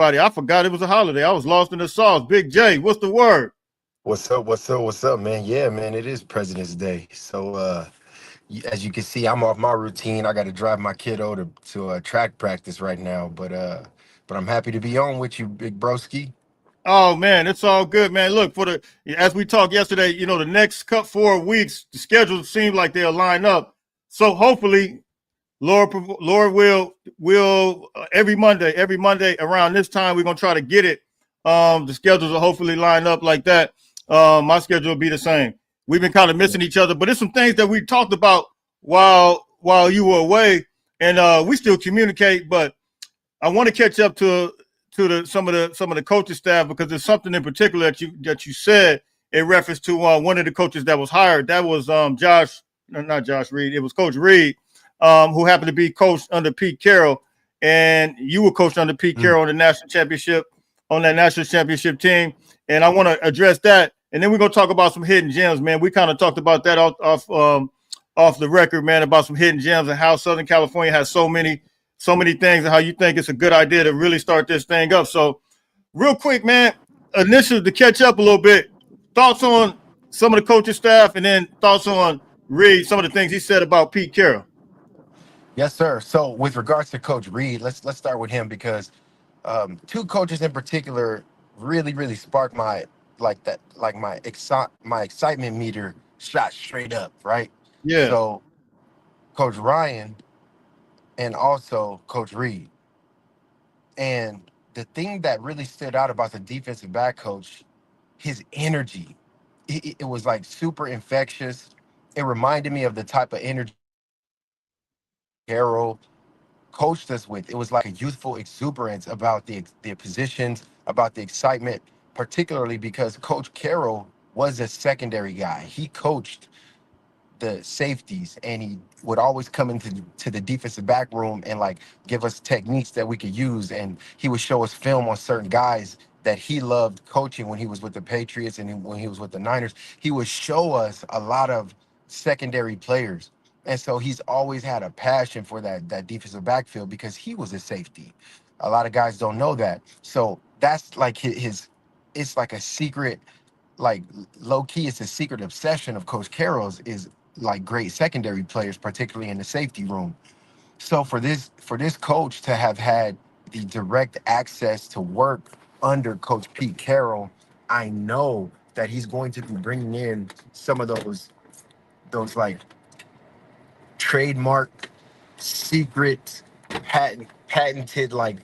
I forgot it was a holiday. I was lost in the sauce. Big J, what's the word? What's up? What's up? What's up, man? Yeah, man, it is President's Day. So, as you can see, I'm off my routine. I got to drive my kiddo to track practice right now. But I'm happy to be on with you, big broski. Oh man, it's all good, man. Look, as we talked yesterday, the next 4 weeks, the schedules seem like they'll line up. So hopefully, Lord will every Monday around this time we're gonna try to get it. The schedules will hopefully line up like that. My schedule will be the same. We've been kind of missing each other, but there's some things that we talked about while you were away, and we still communicate. But I want to catch up to some of the coaching staff because there's something in particular that you said in reference to one of the coaches that was hired. That was not Josh Reed. It was Coach Reed, who happened to be coached under Pete Carroll, and you were coached under Pete Carroll on the national championship team. And I want to address that, and then we're gonna talk about some hidden gems, man. We kind of talked about that off the record, man, about some hidden gems and how Southern California has so many things, and how you think it's a good idea to really start this thing up. So, real quick, man, initially to catch up a little bit, thoughts on some of the coaching staff, and then thoughts on Reed, some of the things he said about Pete Carroll. Yes, sir. So, with regards to Coach Reed, let's start with him because two coaches in particular really sparked my excitement meter shot straight up, right? Yeah, So, Coach Ryan and also Coach Reed. And the thing that really stood out about the defensive back coach, his energy, it was like super infectious. It reminded me of the type of energy Carroll coached us with. It was like a youthful exuberance about the positions, about the excitement, particularly because Coach Carroll was a secondary guy. He coached the safeties, and he would always come to the defensive back room and like give us techniques that we could use, and he would show us film on certain guys that he loved coaching when he was with the Patriots and when he was with the Niners. He would show us a lot of secondary players, and so he's always had a passion for that defensive backfield because he was a safety. A lot of guys don't know that, so that's like his it's like a secret, like low key, it's a secret obsession of Coach Carroll's, is like great secondary players, particularly in the safety room. So for this coach to have had the direct access to work under Coach Pete Carroll, I know that he's going to be bringing in some of those like trademark, secret, patented, like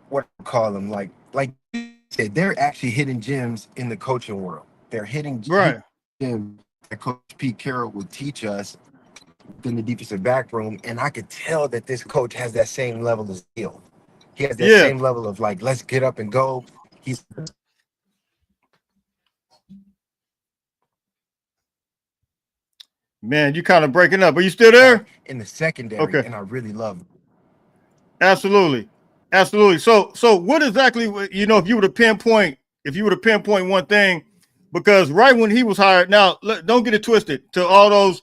what do you call them, like you said, they're actually hidden gems in the coaching world. They're hidden right. gems that Coach Pete Carroll would teach us in the defensive back room, and I could tell that this coach has that same level of skill. He has that Yeah, same level of like, let's get up and go. He's man, you kind of breaking up. Are you still there? in the secondary, Okay, and I really love him. absolutely, absolutely. So what exactly? If you were to pinpoint one thing, because right when he was hired, now don't get it twisted. To all those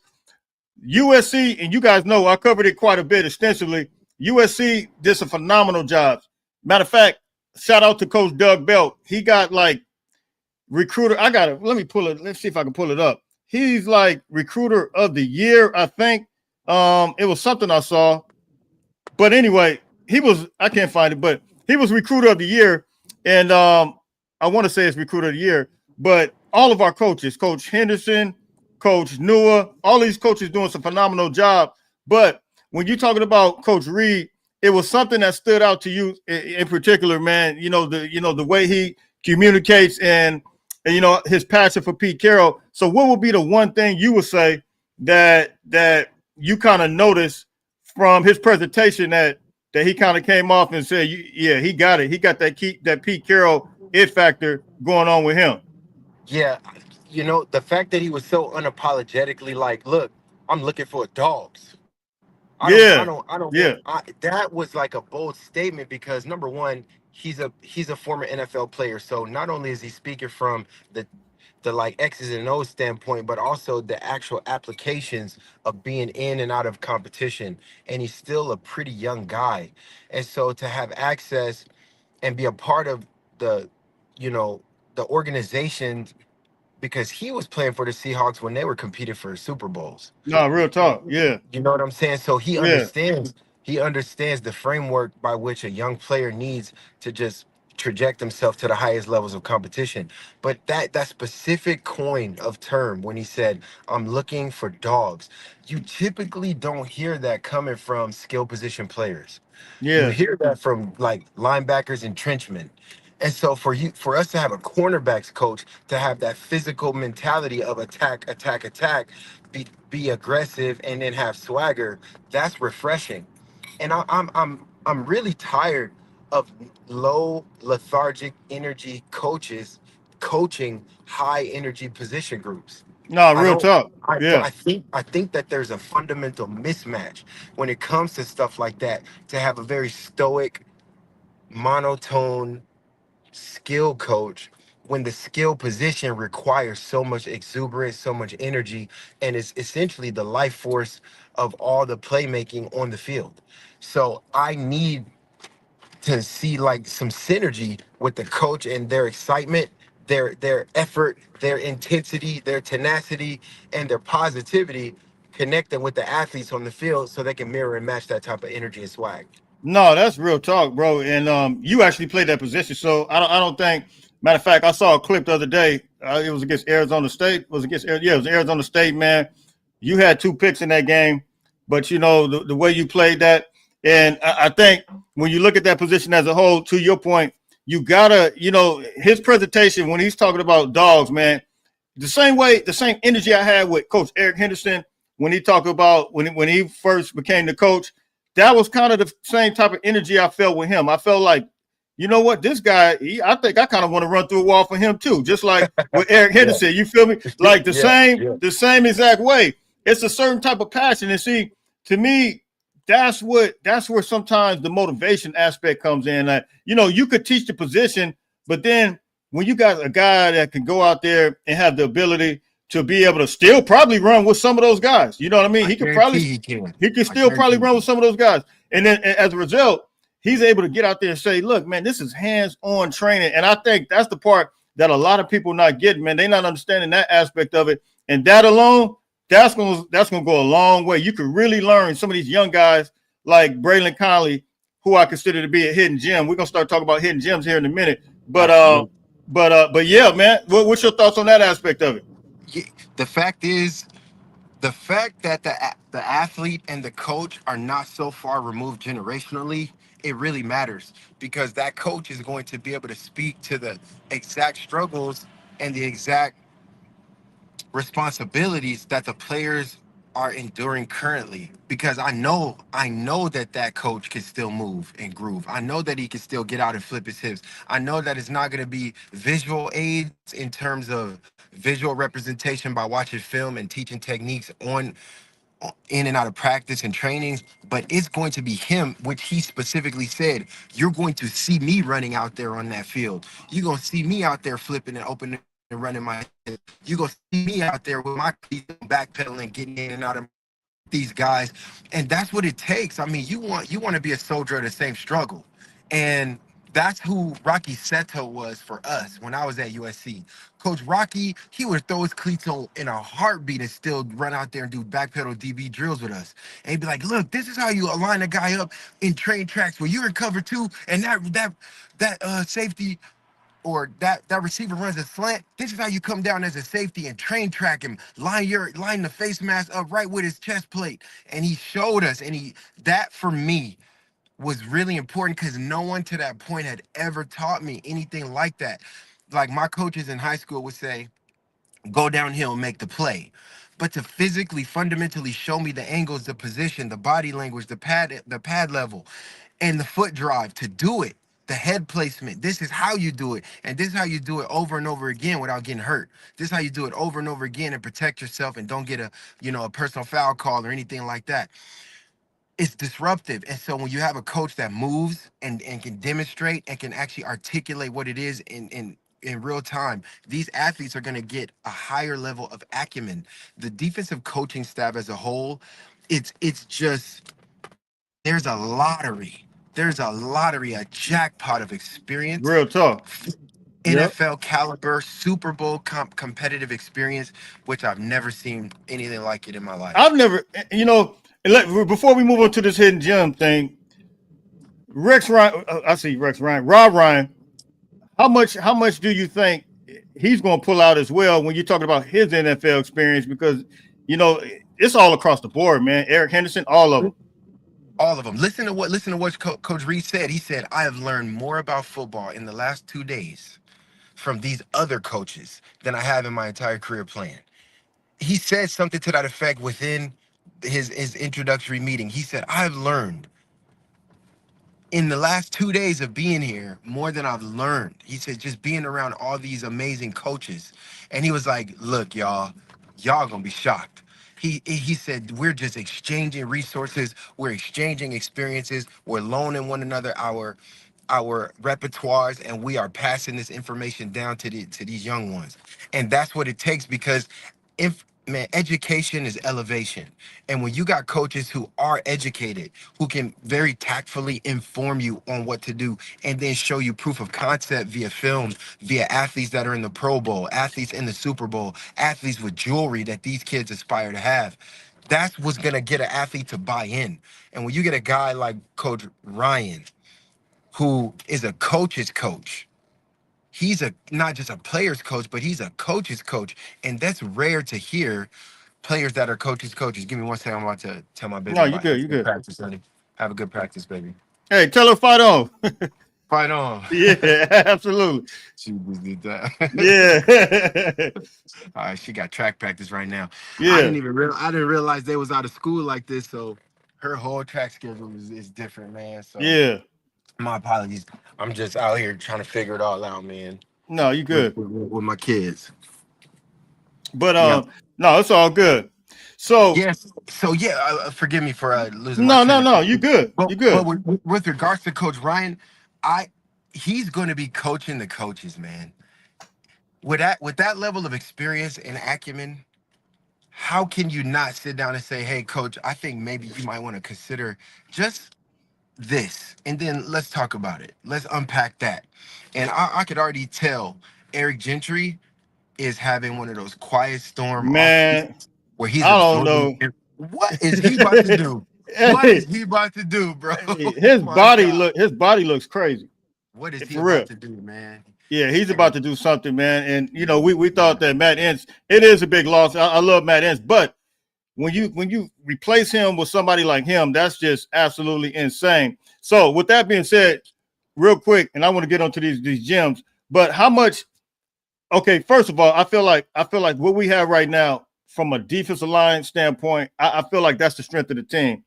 USC, and you guys know I covered it quite a bit extensively. USC did some phenomenal jobs. Matter of fact, shout out to Coach Doug Belt. He got like recruiter. I got it. Let me pull it. Let's see if I can pull it up. He's like recruiter of the year, I think. It was something I saw. But anyway, he was, I can't find it, but he was recruiter of the year. And I want to say it's recruiter of the year. But all of our coaches, Coach Henderson, Coach Nua, all these coaches doing some phenomenal job. But when you're talking about Coach Reed, it was something that stood out to you in particular, man. The way he communicates, and his passion for Pete Carroll. So what would be the one thing you would say that you kind of noticed from his presentation that he kind of came off and said, yeah, he got it. He got that Pete Carroll it factor going on with him. Yeah, the fact that he was so unapologetically like, look, I'm looking for dogs. Yeah, I don't want. yeah, That was like a bold statement because number one, he's a former NFL player. So not only is he speaking from the the like X's and O's standpoint, but also the actual applications of being in and out of competition. And he's still a pretty young guy. And so to have access and be a part of the, you know, the organization, because he was playing for the Seahawks when they were competing for Super Bowls. No, real talk. Yeah. You know what I'm saying? So Yeah. he understands the framework by which a young player needs to just traject himself to the highest levels of competition. But that specific coin of term when he said, I'm looking for dogs, you typically don't hear that coming from skill position players. You Yeah. hear that from like linebackers and trenchmen. And so for us to have a cornerbacks coach to have that physical mentality of attack, attack, attack, be aggressive and then have swagger, that's refreshing. And I'm really tired of low lethargic energy coaches coaching high energy position groups. No, I real don't talk. I so Yeah. I think that there's a fundamental mismatch when it comes to stuff like that, to have a very stoic, monotone skill coach when the skill position requires so much exuberance, so much energy, and is essentially the life force of all the playmaking on the field. So I need to see like some synergy with the coach and their excitement, their effort, their intensity, their tenacity, and their positivity connecting with the athletes on the field so they can mirror and match that type of energy and swag. No, that's real talk, bro. And you actually played that position, so I don't think. Matter of fact, I saw a clip the other day. It was against Arizona State. Was against yeah, it was Arizona State, man. You had two picks in that game, but you know the way you played that, and I think when you look at that position as a whole, to your point, you gotta, his presentation when he's talking about dogs, man. The same way, the same energy I had with Coach Eric Henderson when he talked about when he first became the coach. That was kind of the same type of energy I felt with him. I felt like, you know what, this guy, I think I kind of want to run through a wall for him too, just like with Eric Yeah. Henderson. You feel me? Like the Yeah. same, Yeah. the same exact way. It's a certain type of passion, and see, to me, that's where sometimes the motivation aspect comes in. You could teach the position, but then when you got a guy that can go out there and have the ability to be able to still probably run with some of those guys, you know what I mean? I He could probably guarantee he can. he can I still guarantee probably he run with can. some of those guys. And then as a result, he's able to get out there and say, look, man, this is hands-on training. And I think that's the part that a lot of people not getting, man. They're not understanding that aspect of it. And that alone, that's gonna go a long way. You can really learn some of these young guys like Braylon Conley, who I consider to be a hidden gem. We're gonna start talking about hidden gems here in a minute. But Absolutely. but yeah, man. What's your thoughts on that aspect of it? Yeah, the fact is, the fact that the athlete and the coach are not so far removed generationally, it really matters, because that coach is going to be able to speak to the exact struggles and the exact responsibilities that the players are enduring currently. Because I know that that coach can still move and groove. I know that he can still get out and flip his hips. I know that it's not going to be visual aids in terms of visual representation by watching film and teaching techniques on in and out of practice and trainings, but it's going to be him, which he specifically said, you're going to see me running out there on that field. You're going to see me out there flipping and opening and running my head. You're going to see me out there with my cleats backpedaling, getting in and out of these guys. And that's what it takes. I mean, you want to be a soldier of the same struggle. And that's who Rocky Seto was for us when I was at USC. Coach Rocky, he would throw his cleats on in a heartbeat and still run out there and do backpedal DB drills with us. And he'd be like, look, this is how you align a guy up in train tracks where you're in cover two and that safety or that receiver runs a slant. This is how you come down as a safety and train track him, line the face mask up right with his chest plate. And he showed us, and he that for me was really important because no one to that point had ever taught me anything like that. Like my coaches in high school would say, go downhill and make the play. But to physically, fundamentally show me the angles, the position, the body language, the pad level, and the foot drive to do it, the head placement. This is how you do it, and this is how you do it over and over again without getting hurt. This is how you do it over and over again and protect yourself and don't get a personal foul call or anything like that. It's disruptive. And so when you have a coach that moves and can demonstrate and can actually articulate what it is in real time, these athletes are going to get a higher level of acumen. The defensive coaching staff as a whole, it's just there's a lottery. There's a lottery, a jackpot of experience, Real talk. Yep. NFL caliber, Super Bowl competitive experience, which I've never seen anything like it in my life. I've never, before we move on to this hidden gem thing, Rex Ryan, I see Rex Ryan, Rob Ryan. How much do you think he's going to pull out as well when you're talking about his NFL experience? Because it's all across the board, man. Eric Henderson, all of them. All of them. Listen to what Coach Reed said. He said, "I have learned more about football in the last 2 days from these other coaches than I have in my entire career playing." He said something to that effect within his introductory meeting. He said, "I've learned in the last 2 days of being here more than I've learned." He said, just being around all these amazing coaches. And he was like, "Look, y'all gonna be shocked." He said, "We're just exchanging resources, we're exchanging experiences, we're loaning one another our repertoires, and we are passing this information down to these young ones." And that's what it takes, because if man, education is elevation. And when you got coaches who are educated, who can very tactfully inform you on what to do, and then show you proof of concept via film, via athletes that are in the Pro Bowl, athletes in the Super Bowl, athletes with jewelry that these kids aspire to have, that's what's going to get an athlete to buy in. And when you get a guy like Coach Ryan, who is a coach's coach, he's not just a player's coach, but he's a coach's coach. And that's rare to hear, players that are coaches. Give me one second. I'm about to tell my baby No, you about good. have You a good good. practice, honey. Have a good practice, baby. Hey, tell her fight on. Fight on. Yeah, absolutely. She just did that. Yeah. All right, she got track practice right now. Yeah. I didn't realize they was out of school like this, so her whole track schedule is different, man. So Yeah. my apologies. I'm just out here trying to figure it all out, man, No, you good. with my kids. But Yeah. no, it's all good. So Yes. So yeah, forgive me for losing my no, train no, of no, thought. you good. But You good. with regards to Coach Ryan, I he's going to be coaching the coaches, man. With that level of experience and acumen, how can you not sit down and say, "Hey, Coach, I think maybe you might want to consider just this, and then let's talk about it. Let's unpack that." And I could already tell Eric Gentry is having one of those quiet storm off Man, seasons where he's I don't absorbing. know. What is he about to do? What is Hey, he about to do, bro? hey, Oh my God. his body looks crazy. What is he For real. about to do, man? Yeah, It's he's about crazy. to do something, man. And we thought that Matt Entz, it is a big loss. I love Matt Entz, but when you replace him with somebody like him, that's just absolutely insane. So with that being said, real quick, and I want to get onto these gems, but how much? Okay, first of all, I feel like what we have right now from a defensive line standpoint, I feel like that's the strength of the team.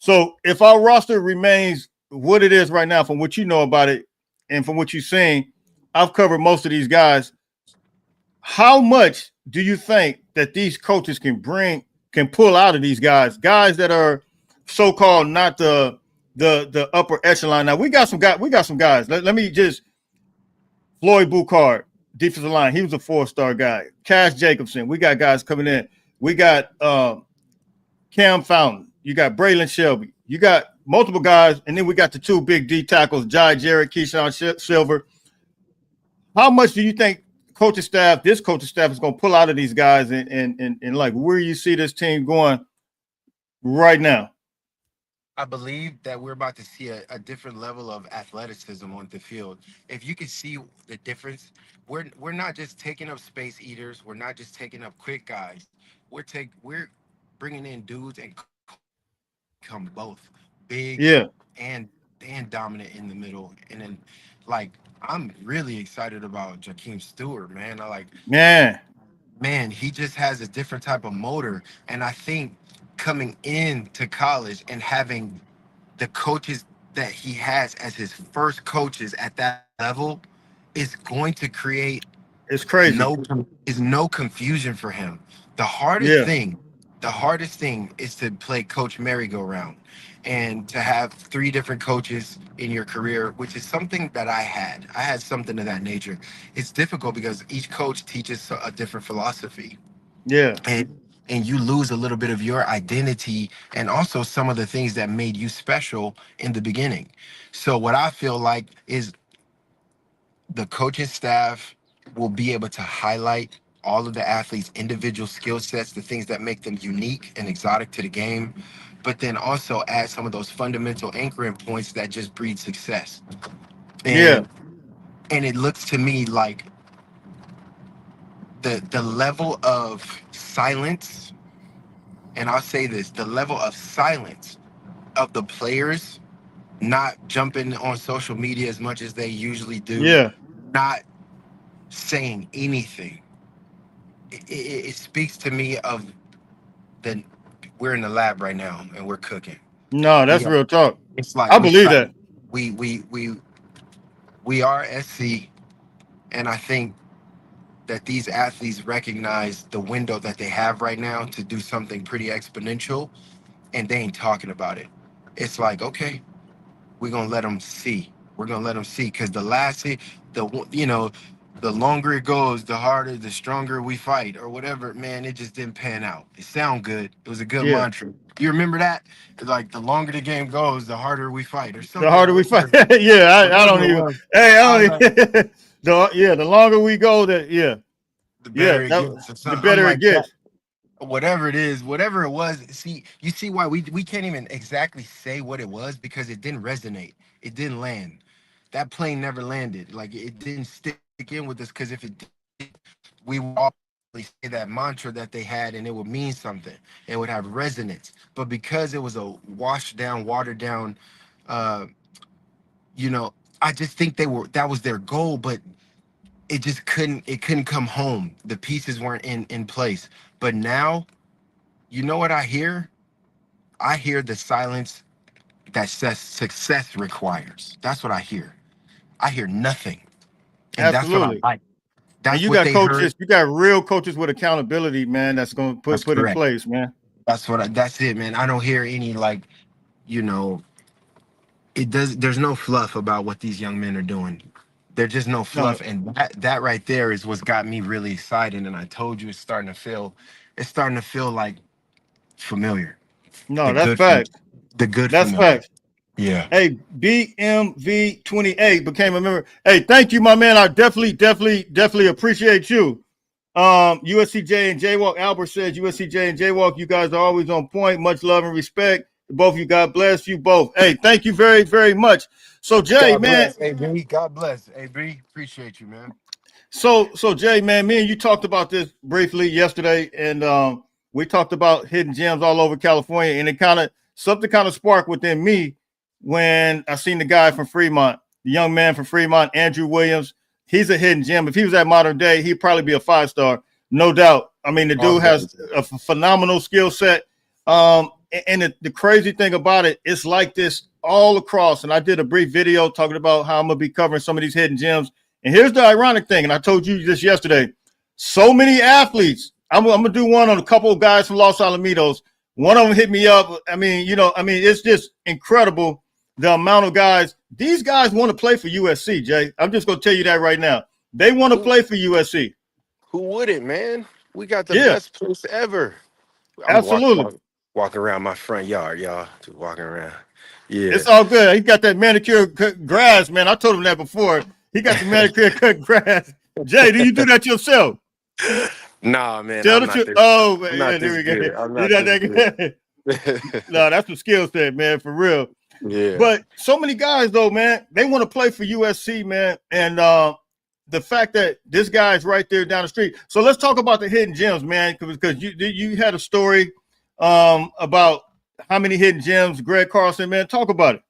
So if our roster remains what it is right now, from what you know about it and from what you've seen, I've covered most of these guys. How much do you think that these coaches can pull out of these guys that are so-called not the upper echelon? Now we got some guys. Let me just Floyd Buchard, defensive line. He was a 4-star guy. Cash Jacobson. We got guys coming in. We got Cam Fountain. You got Braylon Shelby. You got multiple guys, and then we got the two big D tackles, Jai Jarrett, Keyshawn Silver. How much do you think this coaching staff is going to pull out of these guys, and like where you see this team going right now? I believe that we're about to see a different level of athleticism on the field. If you can see the difference, we're not just taking up space eaters. We're not just taking up quick guys. We're bringing in dudes and come both big Yeah, and dominant in the middle. And then, like, I'm really excited about Jakeem Stewart, man. man. Man, he just has a different type of motor. And I think coming into college and having the coaches that he has as his first coaches at that level is going to create It's crazy. no confusion for him. The hardest Yeah, thing, the hardest thing is to play coach merry-go-round and to have three different coaches in your career, which is something that I had something of that nature. It's difficult because each coach teaches a different philosophy, Yeah. and you lose a little bit of your identity and also some of the things that made you special in the beginning. So what I feel like is the coaching staff will be able to highlight all of the athletes' individual skill sets, the things that make them unique and exotic to the game, but then also add some of those fundamental anchoring points that just breed success. Yeah. And it looks to me like the level of silence, and I'll say this, the level of silence of the players not jumping on social media as much as they usually do, Yeah. not saying anything. It speaks to me of the we're in the lab right now and we're cooking. No, We that's are, real talk. it's like I believe that. we we we we are SC, and I think that these athletes recognize the window that they have right now to do something pretty exponential, and they ain't talking about it. It's like, okay, we're gonna let them see. We're gonna let them see because the longer it goes, the harder, the stronger we fight, or whatever. Man, it just didn't pan out. It sounded good. It was a good Yeah. mantra. You remember that? Like the longer the game goes, the harder we fight, or The something, or harder we fight. whatever. Yeah, I Whatever don't it even. was. Hey, I I don't know. don't even. The longer we go, The yeah, better it gets, or the something better it like that. gets. Whatever it is, whatever it was. See, you see why we can't even exactly say what it was because it didn't resonate. It didn't land. That plane never landed. Like it didn't stick in with us because if it did, we would all say that mantra that they had and it would mean something. It would have resonance. But because it was a washed down, watered down, uh, you know, I just think that was their goal, but it couldn't come home. The pieces weren't in place. But now, you know what I hear? I hear the silence that says success requires. That's what I hear. I hear nothing. And that's what I Absolutely. like. And That's you what got they heard. coaches. You got real coaches with accountability, man. That's going to That's put in correct. place, man. That's it, man. I don't hear any like, you know, there's no fluff about what these young men are doing. There's just no No, fluff. And that right there is what's got me really excited. And I told you it's starting to feel like familiar. The no, that's good fam- facts. the good That's familiar. facts. Yeah. Hey, BMV28 became a member. Hey, thank you, my man. I definitely appreciate you. USCJ and Jaywalk. Albert says USCJ and Jaywalk, you guys are always on point. Much love and respect to both of you. God bless you both. Hey, thank you very much. So Jay, God man. bless, AB. God bless, AB. Appreciate you, man. So Jay, man, me and you talked about this briefly yesterday, and we talked about hidden gems all over California, and it something kind of sparked within me when I seen the guy from Fremont, the young man from Fremont, Andrew Williams. He's a hidden gem. If he was at modern day, he'd probably be a 5-star, no doubt. I mean, the All dude has praise. a phenomenal skill set. And the crazy thing about it, it's like this all across. And I did a brief video talking about how I'm gonna be covering some of these hidden gems. And here's the ironic thing, and I told you this yesterday. So many athletes. I'm gonna do one on a couple of guys from Los Alamitos. One of them hit me up. I mean, it's just incredible the amount of guys. These guys want to play for USC, Jay. I'm just gonna tell you that right now. They want to Who play for USC. who wouldn't, man? We got the Yeah, best place ever. I'm absolutely. walking around my front yard, y'all. Just walking around. Yeah. It's all good. He got that manicure cut grass, man. I told him that before. He got the manicure cut grass. Jay, do you do that yourself? Nah, man, Tell the truth. Oh, I'm man, not there this we go. good. I'm You're not not this good. that good. No, that's some skill set, man, for real. Yeah. But so many guys, though, man, they want to play for USC, man. And the fact that this guy is right there down the street. So let's talk about the hidden gems, man, because you had a story about how many hidden gems, Greg Carlson, man. Talk about it.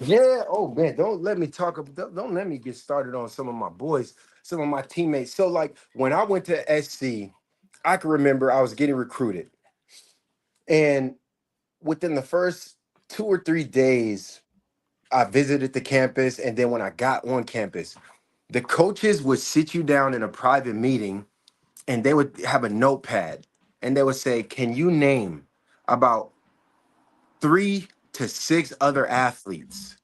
Yeah. Oh man, don't let me get started on some of my boys, some of my teammates. So like when I went to SC, I can remember I was getting recruited. And within the first 2 or 3 days, I visited the campus. And then when I got on campus, the coaches would sit you down in a private meeting and they would have a notepad. and they would say, "Can you name about 3 to 6 other athletes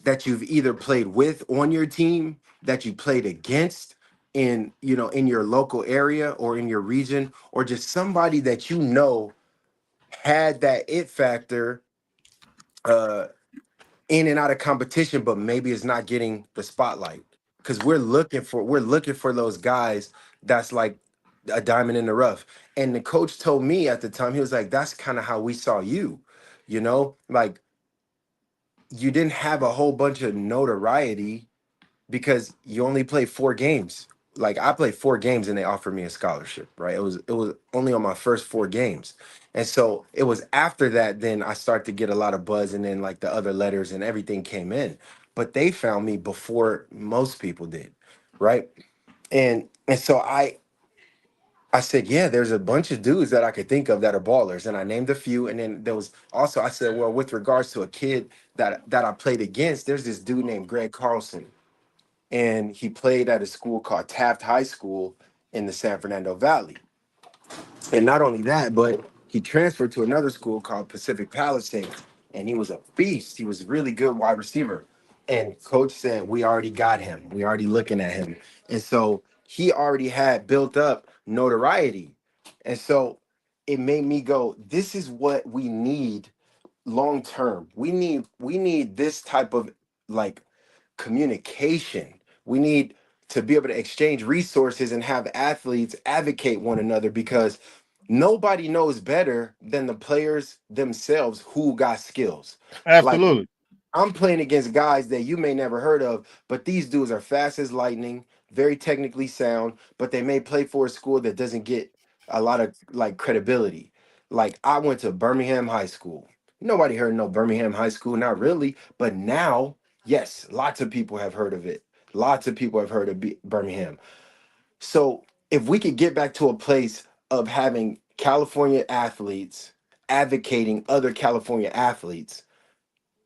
that you've either played with on your team, that you played against in, in your local area or in your region, or just somebody that had that it factor uh in and out of competition, but maybe it's not getting the spotlight." Because we're looking for those guys that's like a diamond in the rough. And the coach told me at the time, he was like, "That's kind of how we saw you, like you didn't have a whole bunch of notoriety because you only played 4 games. Like I played 4 games and they offered me a scholarship, right? It was only on my first 4 games. And so it was after that, then I started to get a lot of buzz, and then like the other letters and everything came in. But they found me before most people did, right? And so I said, yeah, there's a bunch of dudes that I could think of that are ballers. And I named a few. And then there was also, I said, well, with regards to a kid that I played against, there's this dude named Greg Carlson, and he played at a school called Taft High School in the San Fernando Valley. And not only that, but he transferred to another school called Pacific Palisades, and he was a beast. He was a really good wide receiver. And coach said, we already got him. We already looking at him. And so he already had built up notoriety. And so it made me go, this is what we need long term. We need this type of like communication. We need to be able to exchange resources and have athletes advocate one another, because nobody knows better than the players themselves who got skills. Like Absolutely. I'm playing against guys that you may never heard of, but these dudes are fast as lightning, very technically sound, but they may play for a school that doesn't get a lot of like credibility. Like I went to Birmingham High School. Nobody heard no Birmingham High School, not really. But now, yes, lots of people have heard of it. Lots of people have heard of Birmingham. So if we could get back to a place of having California athletes advocating other California athletes,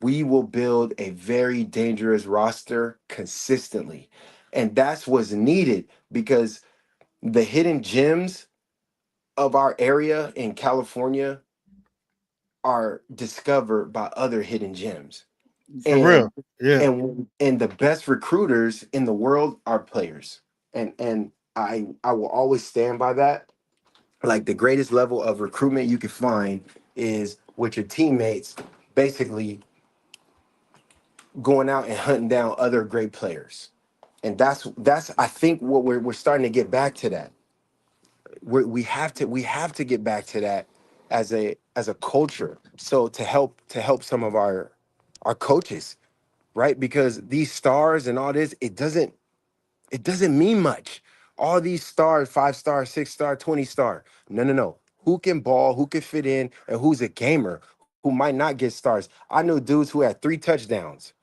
we will build a very dangerous roster consistently. And that's what's needed, because the hidden gems of our area in California are discovered by other hidden gems. For real. And Yeah. and the best recruiters in the world are players. And I will always stand by that. Like the greatest level of recruitment you can find is with your teammates basically going out and hunting down other great players. And that's I think what we're starting to get back to that. We have to get back to that as a culture. So to help some of our coaches, right? Because these stars and all this, it doesn't mean much. All these stars, 5 star, 6 star, 20 star. No, no, no. Who can ball, who can fit in, and who's a gamer who might not get stars. I know dudes who had 3 touchdowns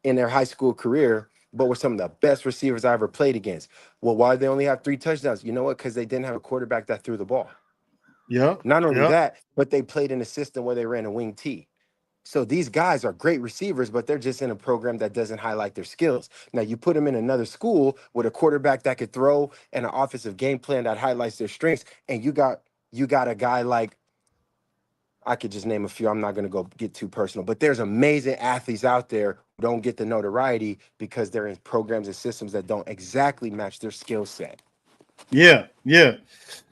in their high school career, but were some of the best receivers I ever played against. Well, why they only have 3 touchdowns? You know what? Because they didn't have a quarterback that threw the ball. Yep. Not only Yep. that, but they played in a system where they ran a wing T. So these guys are great receivers, but they're just in a program that doesn't highlight their skills. Now you put them in another school with a quarterback that could throw and an offensive game plan that highlights their strengths, and you got a guy like, I could just name a few. I'm not going to go get too personal, but there's amazing athletes out there who don't get the notoriety because they're in programs and systems that don't exactly match their skill set. Yeah. Yeah.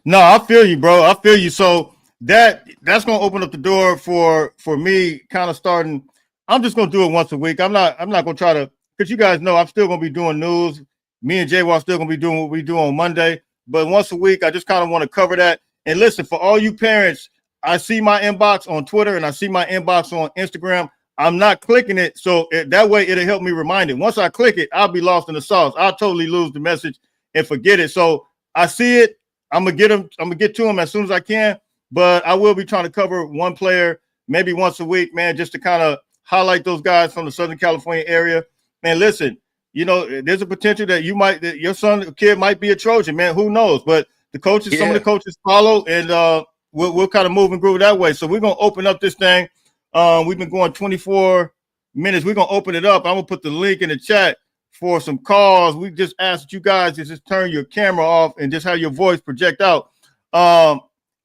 No, I feel you, bro. I feel you. So that's gonna open up the door for me kind of starting. I'm just gonna do it once a week. I'm not gonna try to, because you guys know I'm still gonna be doing news. Me and Jay are still gonna be doing what we do on Monday. But once a week, I just kind of want to cover that. And listen, for all you parents, I see my inbox on Twitter and I see my inbox on Instagram. I'm not clicking it, so that way it'll help me remind it. Once I click it, I'll be lost in the sauce. I'll totally lose the message and forget it. So I see it. I'm gonna get him. I'm gonna get to him as soon as I can. But I will be trying to cover one player maybe once a week, man, just to kind of highlight those guys from the Southern California area. Man, listen, there's a potential that that your son, kid, might be a Trojan, man. Who knows? But some of the Yeah, coaches follow, and we'll kind of move and groove that way. So we're gonna open up this thing. We've been going 24 minutes. We're gonna open it up. I'm gonna put the link in the chat for some calls. We just asked you guys to just turn your camera off and just have your voice project out.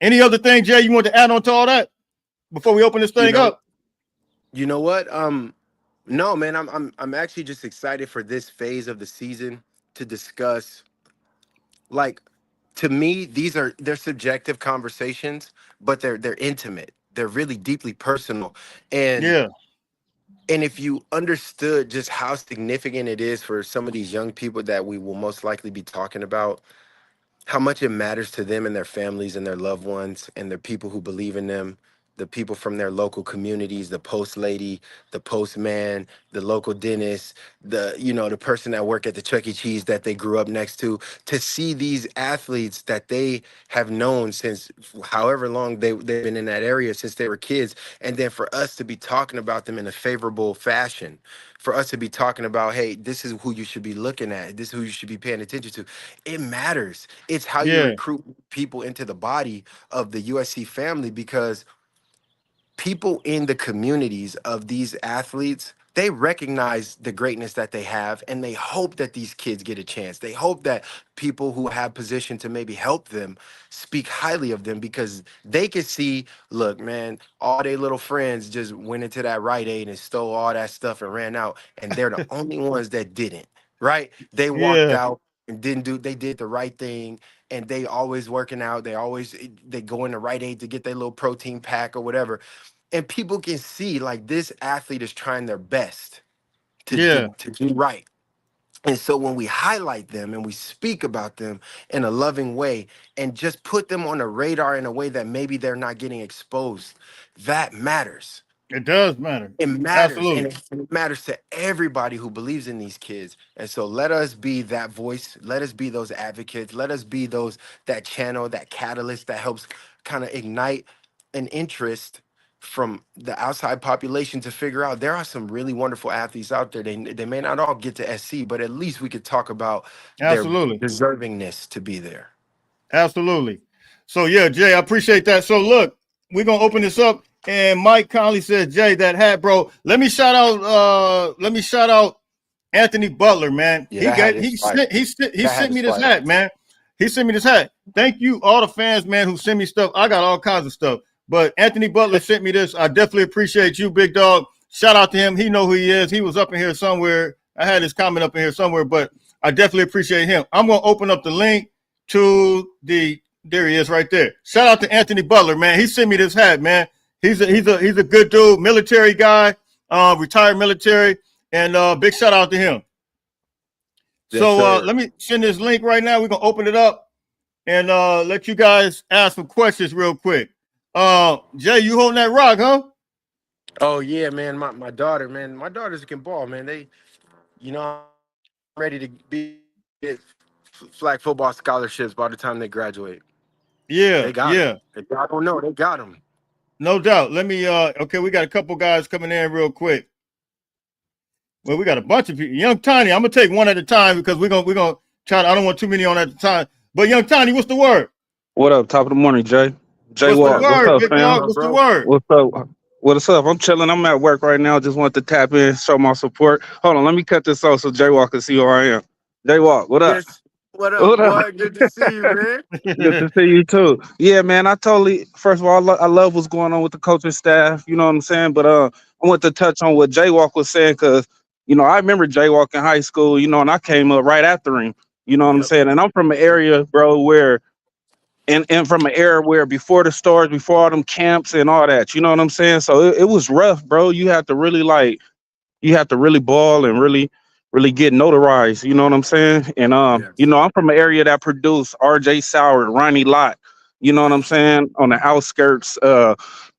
Any other thing, Jay, you want to add on to all that before we open this You thing know, up? you know what? No, man, I'm actually just excited for this phase of the season to discuss, like, to me, they're subjective conversations, but they're intimate. They're really deeply personal. And Yeah, and if you understood just how significant it is for some of these young people that we will most likely be talking about, how much it matters to them and their families and their loved ones and their people who believe in them, the people from their local communities, the post lady, the postman, the local dentist, the person that work at the Chuck E. Cheese that they grew up next to see these athletes that they have known since however long they've been in that area since they were kids, and then for us to be talking about them in a favorable fashion, for us to be talking about, hey, this is who you should be looking at, this is who you should be paying attention to. It matters. It's how you yeah, recruit people into the body of the USC family, because people in the communities of these athletes, they recognize the greatness that they have, and they hope that these kids get a chance. They hope that people who have position to maybe help them speak highly of them, because they can see, look, man, all their little friends just went into that Rite Aid and stole all that stuff and ran out, and they're the only ones that didn't, right? They walked yeah, out and they did the right thing, and they always working out, they go in the Rite Aid to get their little protein pack or whatever, and people can see like this athlete is trying their best yeah. to do right. And so when we highlight them and we speak about them in a loving way and just put them on the radar in a way that maybe they're not getting exposed, that matters. It does matter. It matters, and Absolutely. it matters to everybody who believes in these kids. And so let us be that voice. Let us be those advocates. Let us be that channel, that catalyst that helps kind of ignite an interest from the outside population to figure out there are some really wonderful athletes out there. They may not all get to SC, but at least we could talk about their Absolutely. deservingness to be there. Absolutely. So yeah, Jay, I appreciate that. So look, we're gonna open this up. And Mike Conley says, Jay, that hat, bro. Let me shout out Anthony Butler, man. Yeah, He that hat got is he fire. sent he sent he That hat sent is me this fire. hat, man. He sent me this hat. Thank you, all the fans, man, who send me stuff. I got all kinds of stuff. But Anthony Butler sent me this. I definitely appreciate you, big dog. Shout out to him. He know who he is. He was up in here somewhere. I had his comment up in here somewhere, but I definitely appreciate him. I'm gonna open up the link to there he is right there. Shout out to Anthony Butler, man. He sent me this hat, man. He's a good dude, military guy, retired military, and big shout out to him. Yes, So sir. let me send this link right now. We're gonna open it up and let you guys ask some questions real quick. Jay, you holding that rock, huh? Oh yeah, man. My daughter, man. My daughters can ball, man. I'm ready to get flag football scholarships by the time they graduate. Yeah, They got them. yeah, I don't know. They got them. no doubt. Let me okay, we got a couple guys coming in real quick. Well, we got a bunch of people. Young Tiny, I'm gonna take one at a time because we're gonna try to, I don't want too many on at a time. But Young Tiny, what's the word? What up? Top of the morning, Jay. Jay What's the Walk. What's What's word, up, big fam? dog? up, What's the bro? word? What's up? What's up? I'm chilling. I'm at work right now. Just wanted to tap in, show my support. Hold on, let me cut this off so Jay Walk can see who I am. Jay Walk, what up? Yes. What up, What up? boy? Good to see you, man. Good to see you too. Yeah, man. I totally. First of all, I love what's going on with the coaching staff. You know what I'm saying? But I want to touch on what Jay Walk was saying because I remember Jay Walk in high school. And I came up right after him. You know what I'm Yep. saying? And I'm from an area, bro, where and from an era where before the stars, before all them camps and all that, you know what I'm saying? So it was rough, bro. You have to really ball and really get notarized, you know what I'm saying? And Yes. I'm from an area that produced RJ Sauer, Ronnie Lott, you know what I'm saying? On the outskirts,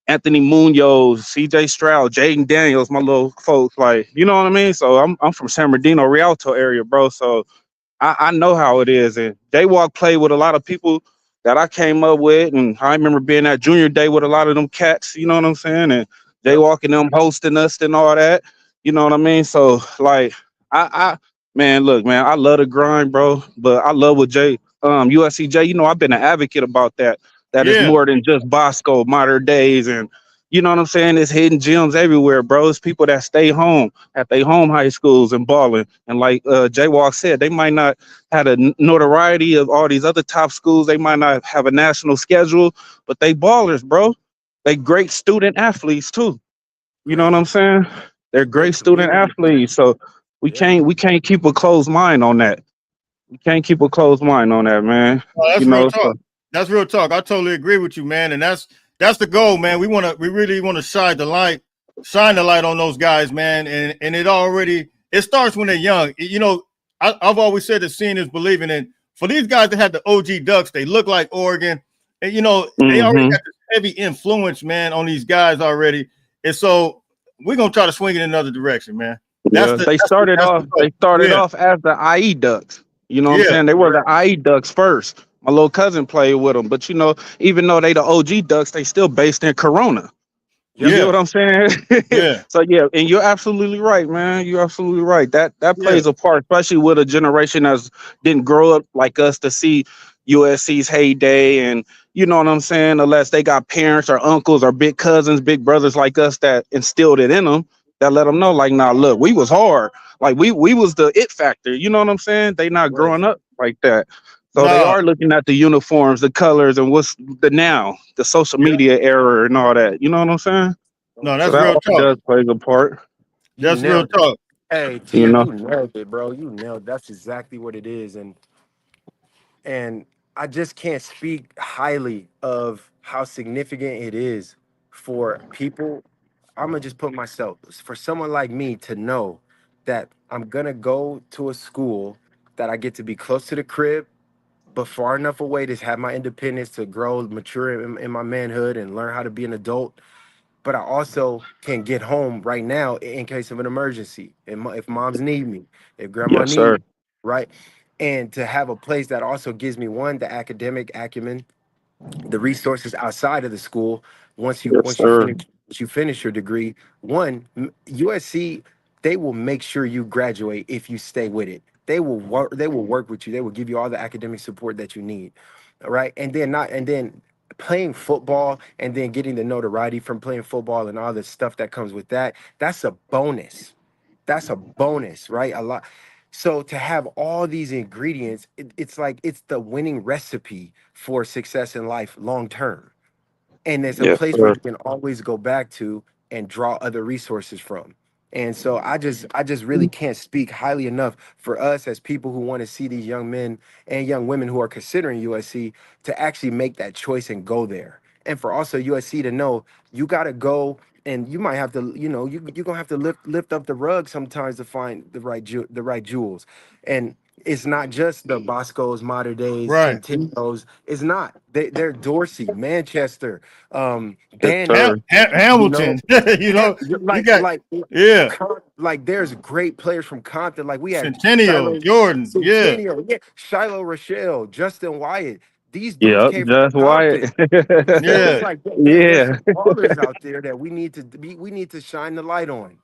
Anthony Munoz, CJ Stroud, Jaden Daniels, my little folks, like, you know what I mean? So I'm from San Bernardino, Rialto area, bro. So I know how it is. And Daywalk played with a lot of people that I came up with. And I remember being at junior day with a lot of them cats, you know what I'm saying? And Yep. Daywalk and them hosting us and all that. You know what I mean? So like I man, look, man, I love the grind, bro. But I love what USCJ, I've been an advocate about that. That is Yeah, more than just Bosco, modern days and You know what I'm saying? There's hidden gems everywhere, bro. It's people that stay home at their home high schools and balling. And like Jay Walk said, they might not have the notoriety of all these other top schools. They might not have a national schedule, but they ballers, bro. They great student athletes too. You know what I'm saying? They're Great great student community. athletes. So Yeah. we can't keep a closed mind on that. We can't keep a closed mind on that, man. Well, You that's real know, talk. so That's real talk. I totally agree with you, man. And that's the goal, man. We really want to shine the light on those guys, man. And it starts when they're young. You know, I've always said that seeing is believing. And for these guys that had the OG Ducks, they look like Oregon. And you know, they already hmm got this heavy influence, man, on these guys already. And so we're gonna try to swing it in another direction, man. That's yeah, the they that's the, started that's the off. goal. They started Yeah, off as the IE Ducks. You know what I'm yeah, saying? They were the Correct. IE Ducks first. My little cousin played with them, but you know, even though they the OG Ducks, they still based in Corona. You Yep. get yeah, what I'm saying? yeah, So yeah, and you're absolutely right, man. You're absolutely right. That yeah. plays a part, especially with a generation that didn't grow up like us to see USC's heyday, and you know what I'm saying. Unless they got parents or uncles or big cousins, big brothers like us that instilled it in them, that let them know, like, nah, look, we was hard. Like we was the it factor. You know what I'm saying? They not Right. growing up like that. So they No, are looking at the uniforms, the colors, and what's the social yeah, media era and all that. You know what I'm saying? no, So that's that Mhm. real all talk. does play a part, You That's real nailed it. talk. Hey, you Tia, know. you nailed it, bro. You nailed. That's exactly what it is, and I just can't speak highly of how significant it is for people. I'm gonna just put myself for someone like me to know that I'm gonna go to a school that I get to be close to the crib, but far enough away to have my independence to grow, mature in my manhood, and learn how to be an adult. But I also can get home right now in case of an emergency, and if moms need me, if grandma Yes, need sir. me, right? And to have a place that also gives me one, the academic acumen, the resources outside of the school. Once you Yes, once you sir. finish your degree, USC, they will make sure you graduate if you stay with it. They will work with you. They will give you all the academic support that you need. All right. And then playing football and then getting the notoriety from playing football and all the stuff that comes with that, that's a bonus. That's a bonus, right? A lot. So to have all these ingredients, it's like it's the winning recipe for success in life long term. And there's a Yes, place where sir. you can always go back to and draw other resources from. And so I just really can't speak highly enough for us as people who want to see these young men and young women who are considering USC to actually make that choice and go there. And for also USC to know you got to go, and you might have to, you're gonna have to lift up the rug sometimes to find the right jewels. And it's not just the Boscos, Mater Days, Right. Centennials. It's not. They're Dorsey, Manchester, Yes, Danny. sir. You know, Hamilton. You know, you like got like yeah, like there's great players from Compton. Like we had Centennial, Shiloh Jordan. Yeah, Centennial, yeah, Shiloh Rochelle, Justin Wyatt. These dudes Yep, came from just Wyatt. Compton. So it's yeah. like there's Yeah, some ballers out there that we need to shine the light on.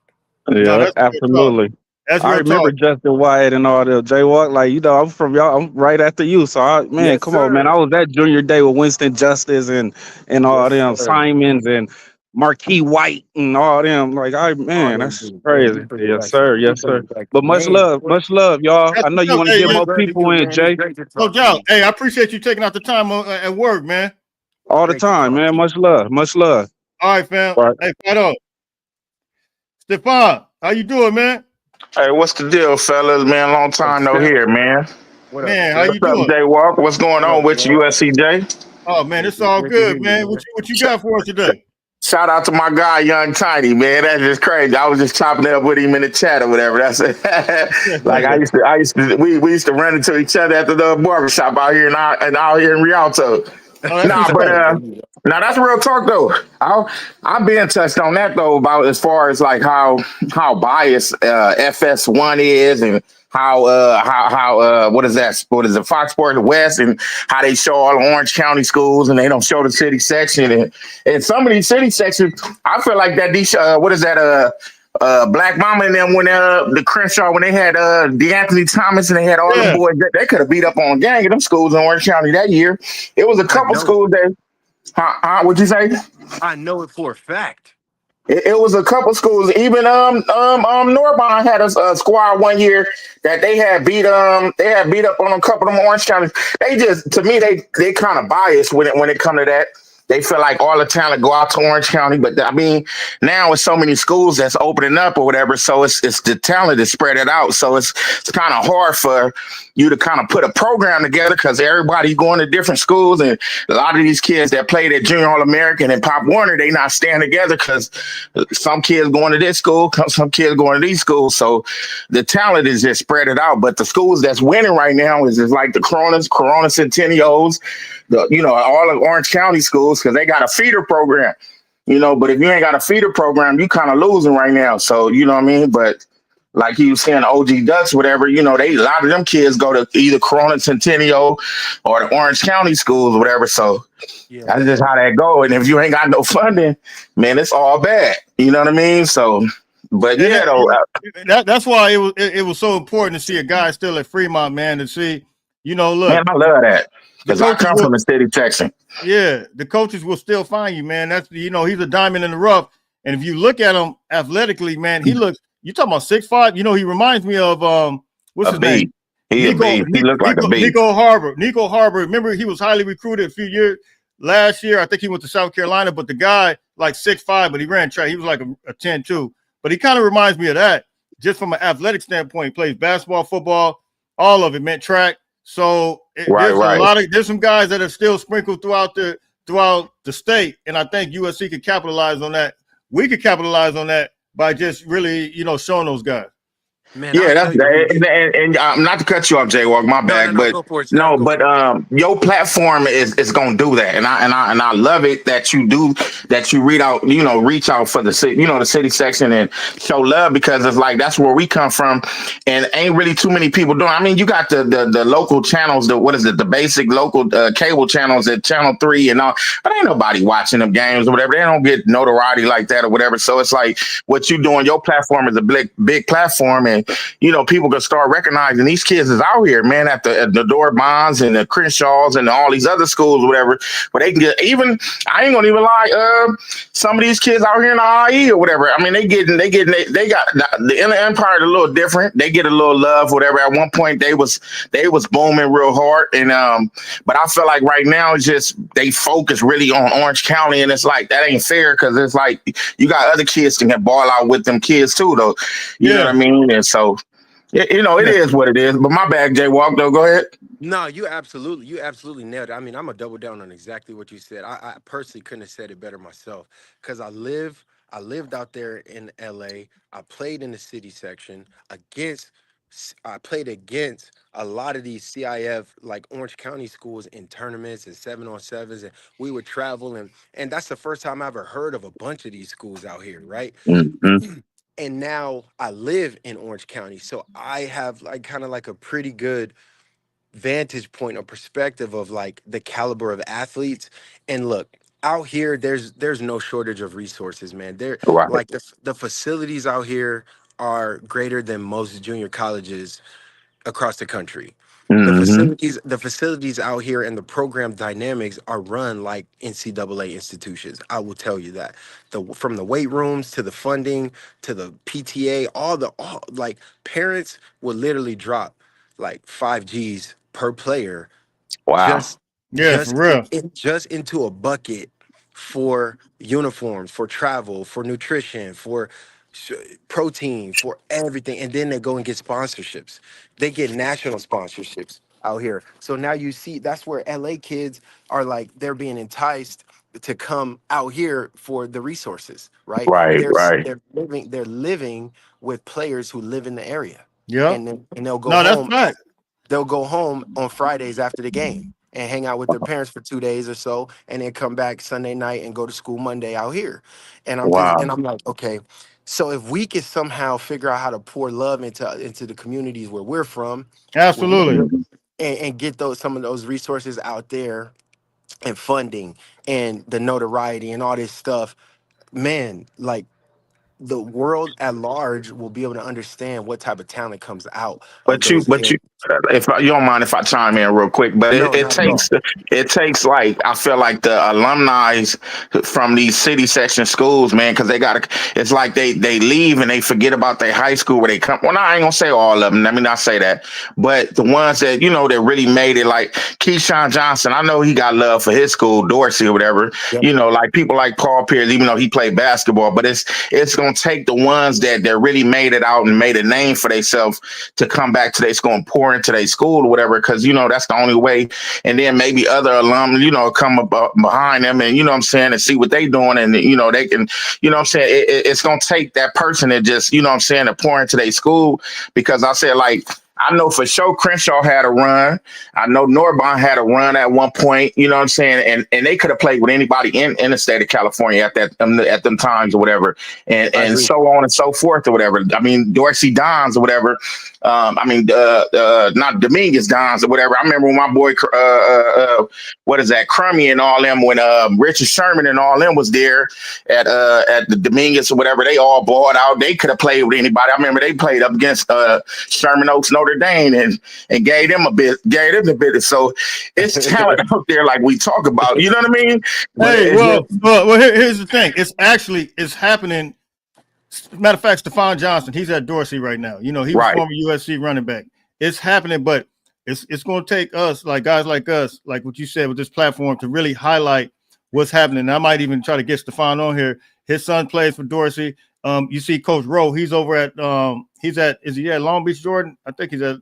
No, yeah, that's real talk. absolutely. That's I real remember talk. Justin Wyatt and all the Jaywalk. Like, you know, I'm from y'all. I'm right after you. So, man, Yes, come on, man. sir. I was at junior day with Winston Justice and all Yes, them sir. Simons and Marquis White and all them. Like, All man, them that's dudes, man. We crazy. bring it Yes, back. sir. We Yes, bring sir. it back. But Man, much love, y'all. That's I know what's you up. want to Hey, get much hey, more love to people you, in, man. It's Jay, great to Coach talk to Out. you. Hey, I appreciate you taking out the time at work, man. all the Great to time, talk man. to you. Much love. Much love. All right, fam. Right. Hey, Fido. Stefan, how you doing, man? Hey, what's the deal, fellas? Man, long Up, time no Steph. hear, man. What up, Man, how Steph? you What's up, doing? Jay Walk? What's going What on up, with man? you, USCJ? Oh man, it's all Great to hear good, you, man. man. What you got for us today? Shout out to my guy, Young Tiny, man. That's just crazy. I was just chopping it up with him in the chat or whatever. That's it. Like we used to run into each other at the barbershop out here and out here in Rialto. Oh, that's Nah, what's but up. now that's real talk though. I've been touched on that though about as far as like how biased FS1 is and how what is that? What is it? Fox Sports West and how they show all the Orange County schools and they don't show the city section and some of these city sections. I feel like that these what is that Black Mama and them when the Crenshaw when they had DeAnthony Thomas and they had all them Yeah. boys they could have beat up on a gang of them schools in Orange County that year. It was a I couple don't. schools that. What'd you say? I know it for a fact. It was a couple schools. Even Norbon had a squad one year that they had beat up on a couple of them Orange County. They just, to me, they kind of biased when it come to that. They feel like all the talent go out to Orange County, but I mean, now with so many schools that's opening up or whatever, so it's the talent is spread it out. So it's kind of hard for you to kind of put a program together because everybody going to different schools, and a lot of these kids that played at Junior All American and Pop Warner, they not staying together because some kids going to this school, some kids going to these schools. So the talent is just spread it out. But the schools that's winning right now is like the Corona Centennials, all of Orange County schools, because they got a feeder program, but if you ain't got a feeder program, you kind of losing right now. So, you know what I mean? But like he was saying, OG Ducks, whatever, a lot of them kids go to either Corona Centennial or the Orange County schools or whatever. So Yeah. that's just how that go. And if you ain't got no funding, man, it's all bad. You know what I mean? So, but And yeah, though. that's why it was so important to see a guy still at Fremont, man, to see, look, Man, I love that the because I coaches come will, from the city section. yeah, the coaches will still find you, man. That's he's a diamond in the rough. And if you look at him athletically, man, he looks. You talking about 6'5"? He reminds me of what's A his name? beast. He a beast. He looked like a beast. Nico Harbor. Nico Harbor. Remember, he was highly recruited a few years last year. I think he went to South Carolina, but the guy like 6'5", but he ran track. He was like a 10-2. But he kind of reminds me of that, just from an athletic standpoint. He plays basketball, football, all of it, meant track. So there's some guys that are still sprinkled throughout the state, and I think USC could capitalize on that. We could capitalize on that by just really, showing those guys. Man, Yeah, I'll that's tell you. and not to cut you off, Jaywalk, my bad, No, but go for it, Steph. no, but your platform is gonna do that, and I love it that you do that. You reach out for the city, the city section and show love, because it's like that's where we come from, and ain't really too many people doing. I mean, you got the local channels, the basic local cable channels at Channel 3 and all, but ain't nobody watching them games or whatever. They don't get notoriety like that or whatever. So it's like what you doing. Your platform is a big platform, and people can start recognizing these kids is out here, man, at the Door Bonds and the Crenshaws and all these other schools or whatever. But they can get, even, I ain't gonna even lie, some of these kids out here in the IE or whatever. I mean, they got the Inner Empire a little different. They get a little love, whatever. At one point they was booming real hard. And but I feel like right now it's just they focus really on Orange County, and it's like that ain't fair, because it's like you got other kids that can ball out with them kids too, though. You know what I mean? And so it is what it is. But my bad, Jaywalk, though. Go ahead. No, you absolutely nailed it. I mean, I'm gonna double down on exactly what you said. I personally couldn't have said it better myself, because I lived out there in LA. I played in the city section I played against a lot of these CIF, like Orange County schools, in tournaments and 7-on-7s, and we would travel, and that's the first time I ever heard of a bunch of these schools out here, right? Mm-hmm. And now I live in Orange County, so I have like kind of like a pretty good vantage point or perspective of like the caliber of athletes. And look, out here there's no shortage of resources, man. There, Right. like, the facilities out here are greater than most junior colleges across the country. Mm-hmm. The facilities out here and the program dynamics are run like NCAA institutions. I will tell you that. From the weight rooms to the funding to the PTA, all like, parents will literally drop like 5 G's per player Wow. just Yeah, for real. just into a bucket for uniforms, for travel, for nutrition, for sh- protein, for everything. And then they go and get sponsorships. They get national sponsorships out here. So now you see, that's where LA kids are, like, they're being enticed to come out here for the resources, right? Right. They're living with players who live in the area. Yeah. And they'll go No, that's home. fact. They'll go home on Fridays after the game and hang out with their parents for 2 days or so, and then come back Sunday night and go to school Monday out here. And Wow. I'm like, okay, so if we could somehow figure out how to pour love into the communities where we're from, Absolutely. and get some of those resources out there, and funding and the notoriety and all this stuff, man, like, the world at large will be able to understand what type of talent comes out of But you those but you areas. if you don't mind if I chime in real quick, but No, it not at all. takes like I feel like the alumni from these city section schools, man, because they got to. It's like they leave and they forget about their high school where they come. Well, no, I ain't gonna say all of them. Let me not say that, but the ones that that really made it, like Keyshawn Johnson. I know he got love for his school, Dorsey or whatever. Yep. Like people like Paul Pierce, even though he played basketball, but it's gonna take the ones that really made it out and made a name for themselves to come back to their school and pour into their school or whatever, because that's the only way. And then maybe other alum, come up behind them and what I'm saying, and see what they doing, and they can, what I'm saying, it's gonna take that person that just, what I'm saying, to pour into their school. Because I said, like, I know for sure Crenshaw had a run. I know Norbon had a run at one point, you know what I'm saying? And they could have played with anybody in the state of California at them times or whatever. And so on and so forth or whatever. I mean, Dorsey Dons or whatever. Not Dominguez Dons or whatever. I remember when my boy, what is that, Crummy and all them, when Richard Sherman and all them was there at the Dominguez or whatever, they all balled out. They could have played with anybody. I remember they played up against Sherman Oaks, Notre Dame, and gave them a bit. So it's talent out there, like we talk about. You know what I mean? Hey, here's the thing. It's happening. Matter of fact, Stephon Johnson, he's at Dorsey right now. He was former USC running back. It's happening, but it's going to take us, like guys like us, like what you said with this platform, to really highlight what's happening. And I might even try to get Stephon on here. His son plays for Dorsey. You see Coach Rowe. He's over at is he at Long Beach Jordan? I think he's at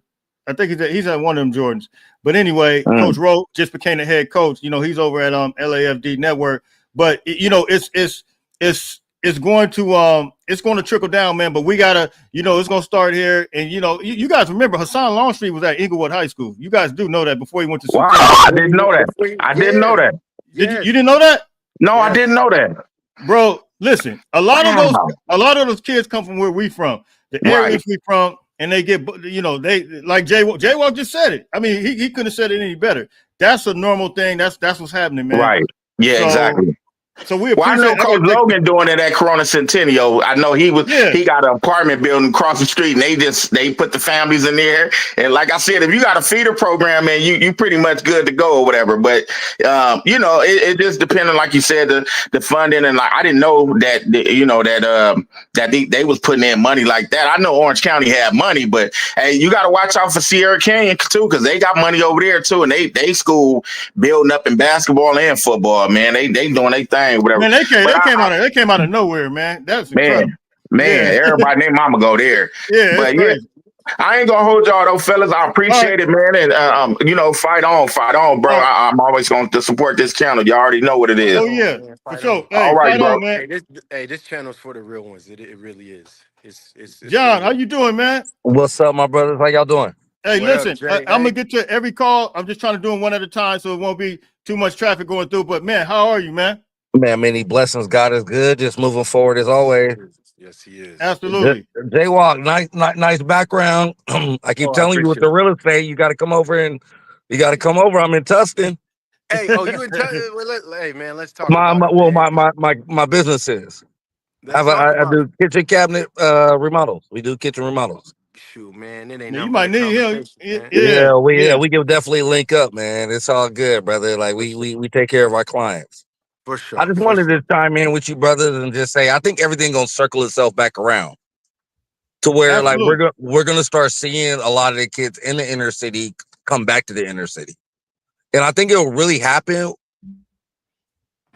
one of them Jordans. But anyway, Coach Rowe just became the head coach. He's over at LAFD Network. But it's going to trickle down, man. But we gotta, it's gonna start here. And you guys remember Hassan Longstreet was at Inglewood High School. You guys do know that before he went to Wow, I didn't know that. I didn't know that. You didn't know that? No, I didn't know that. Bro, listen, a lot of those kids come from where we from, the areas we from, and they get, they like J-Walk just said it. I mean, he couldn't have said it any better. That's a normal thing. That's what's happening, man. Right. Yeah, exactly. So I know Coach Logan doing it at Corona Centennial. I know he got an apartment building across the street, and they put the families in there. And like I said, if you got a feeder program, man, you pretty much good to go or whatever. But it just depending, like you said, the funding. And like I didn't know that that they was putting in money like that. I know Orange County had money, but hey, you got to watch out for Sierra Canyon too, because they got money over there too, and they school building up in basketball and football, man. They doing their thing. Whatever. Man, they came out of nowhere, man. That's incredible. Everybody named Mama go there. Yeah, but I ain't gonna hold y'all though, fellas. I appreciate it, man. And fight on, bro. I'm always going to support this channel. You already know what it is. Oh yeah, for sure. Hey, all right, bro. On, man. This channel's for the real ones. It really is. It's John, how you doing, man? What's up, my brothers? How y'all doing? Hey, listen, I'm gonna get to every call. I'm just trying to do them one at a time, so it won't be too much traffic going through. But man, how are you, man? Man, many blessings. God is good. Just moving forward as always. Yes, he is. Absolutely. J-Walk, nice background. I keep telling you with the real estate, you got to come over. I'm in Tustin. Hey, you in Tustin? Hey, man, let's talk. My business is. I do kitchen cabinet remodels. We do kitchen remodels. Shoot, man, it ain't. You might need him. We can definitely link up, man. It's all good, brother. Like we take care of our clients. For sure. I just wanted to chime in with you, brothers, and just say I think everything gonna circle itself back around to where like we're gonna start seeing a lot of the kids in the inner city come back to the inner city, and I think it'll really happen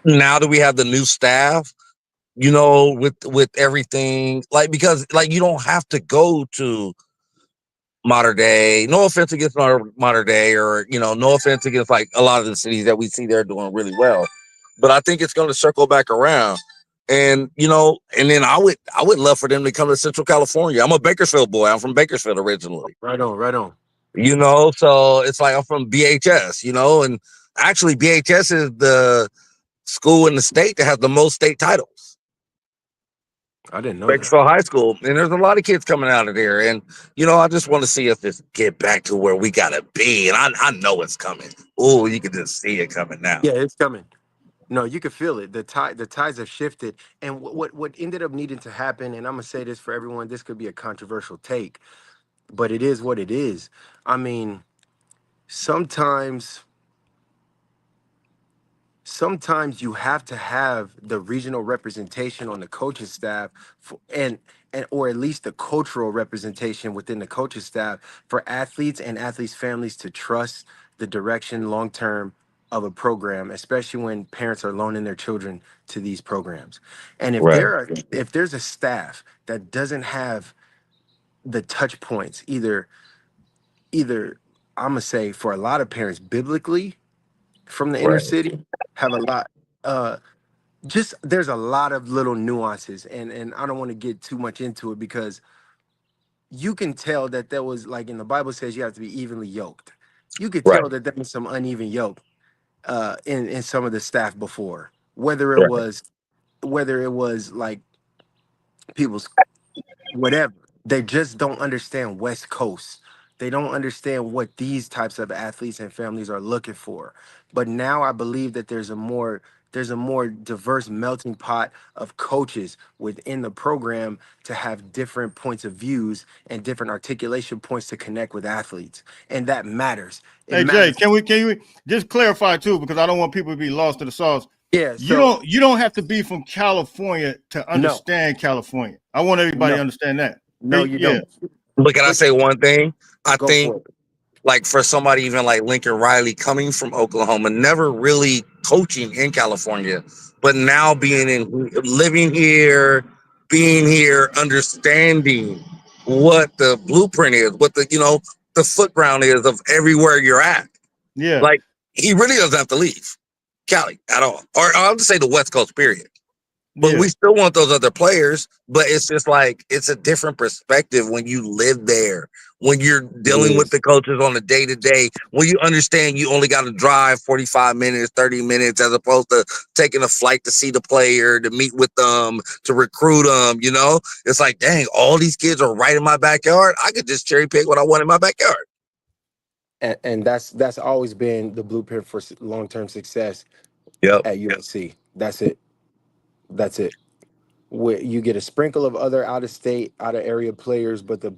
now that we have the new staff. With everything, like because like you don't have to go to Modern Day. No offense against Modern Day, or no offense against like a lot of the cities that we see they're doing really well. But I think it's going to circle back around, and and then I would love for them to come to Central California. I'm a Bakersfield boy. I'm from Bakersfield originally. Right on. So it's like I'm from BHS. And actually BHS is the school in the state that has the most state titles. I didn't know Bakersfield High School, and there's a lot of kids coming out of there, and I just want to see if this get back to where we gotta be, and I know it's coming. Oh, you can just see it coming now. Yeah, it's coming. No, you can feel it. The tides have shifted, and what ended up needing to happen, and I'm gonna say this for everyone. This could be a controversial take. but it is what it is. I mean, sometimes you have to have the regional representation on the coaching staff and or at least the cultural representation within the coaching staff for athletes and athletes families to trust the direction long term of a program, especially when parents are loaning their children to these programs. And Right. if there's a staff that doesn't have the touch points, either I'm gonna say for a lot of parents biblically from the inner Right. city have a lot uh just there's a lot of little nuances, and I don't want to get too much into it because you can tell that there was, like in the Bible says, you have to be evenly yoked. You could Right. tell that there was some uneven yoke in some of the staff before, whether it Right. was like people's whatever. They just don't understand West Coast. They don't understand what these types of athletes and families are looking for. But now I believe that there's a more diverse melting pot of coaches within the program to have different points of views and different articulation points to connect with athletes. And that matters. It Hey Jay, matters. can we just clarify too, because I don't want people to be lost to the sauce. Yeah, You don't have to be from California to no, understand California. I want everybody to no, understand that. no, you Yeah, don't. But can I But say one thing? I go think for it. like for somebody even like Lincoln Riley coming from Oklahoma, never really coaching in California, but now living here, being here, understanding what the blueprint is, what the footground is of everywhere you're at. yeah, Like he really doesn't have to leave Cali at all, or I'll just say the West Coast period. But yeah. we still want those other players. But it's just like it's a different perspective when you live there, when you're It dealing with is. the coaches on a day to day, when you understand you only got to drive 45 minutes, 30 minutes, as opposed to taking a flight to see the player, to meet with them, to recruit them. It's like, dang, all these kids are right in my backyard. I could just cherry pick what I want in my backyard. And that's always been the blueprint for long-term success Yep. at USC. That's it. That's it. Where you get a sprinkle of other out of state, out of area players, but the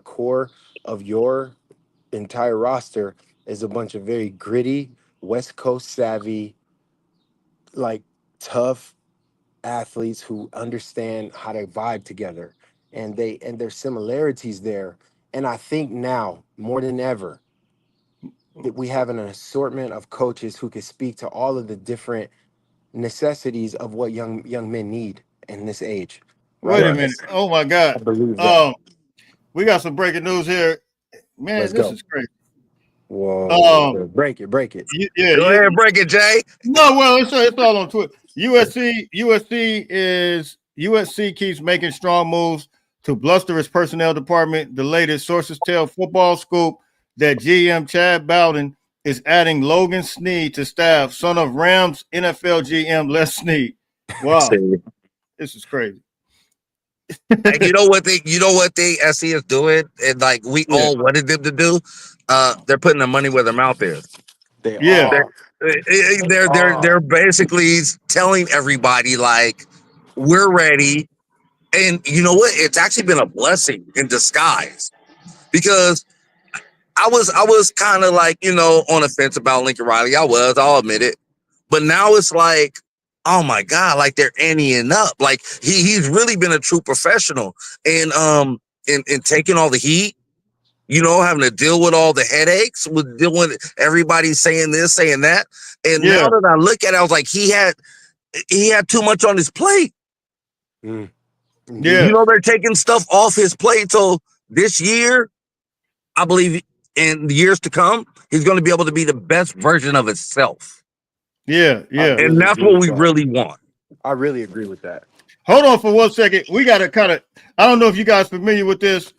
core of your entire roster is a bunch of very gritty, West Coast savvy, like tough athletes who understand how to vibe together. And there's similarities there. And I think now more than ever that we have an assortment of coaches who can speak to all of the different necessities of what young men need in this age, Wait right? a Right. minute. Oh my God. I believe that. Um, we got some breaking news here. Let's Man, this go. is crazy. Whoa, break it. Yeah, Go ahead, break it, Jay. no, well, it's all on Twitter. USC keeps making strong moves to bluster its personnel department. The latest sources tell Football Scoop that GM Chad Bowden is adding Logan Snead to staff, son of Rams NFL GM Les Snead. Wow, See. this is crazy. And you know what they SC is doing, and like we Yeah, all wanted them to do. They're putting their money where their mouth is. They yeah, They're are. they're basically telling everybody like we're ready. And you know what? It's actually been a blessing in disguise because I was kind of like on the fence about Lincoln Riley. I'll admit it. But now it's like, oh my God, like they're anteing up. Like he's really been a true professional in taking all the heat, having to deal with all the headaches, with dealing with everybody saying this, saying that. And now yeah, that I look at it, I was like, he had too much on his plate. Mm, yeah, indeed. They're taking stuff off his plate. So this year, I believe in the years to come, he's going to be able to be the best version of himself. yeah, I yeah. And really that's agree what with we that. really want. I really agree with that. Hold on for 1 second. We got to kind of. I don't know if you guys familiar with this.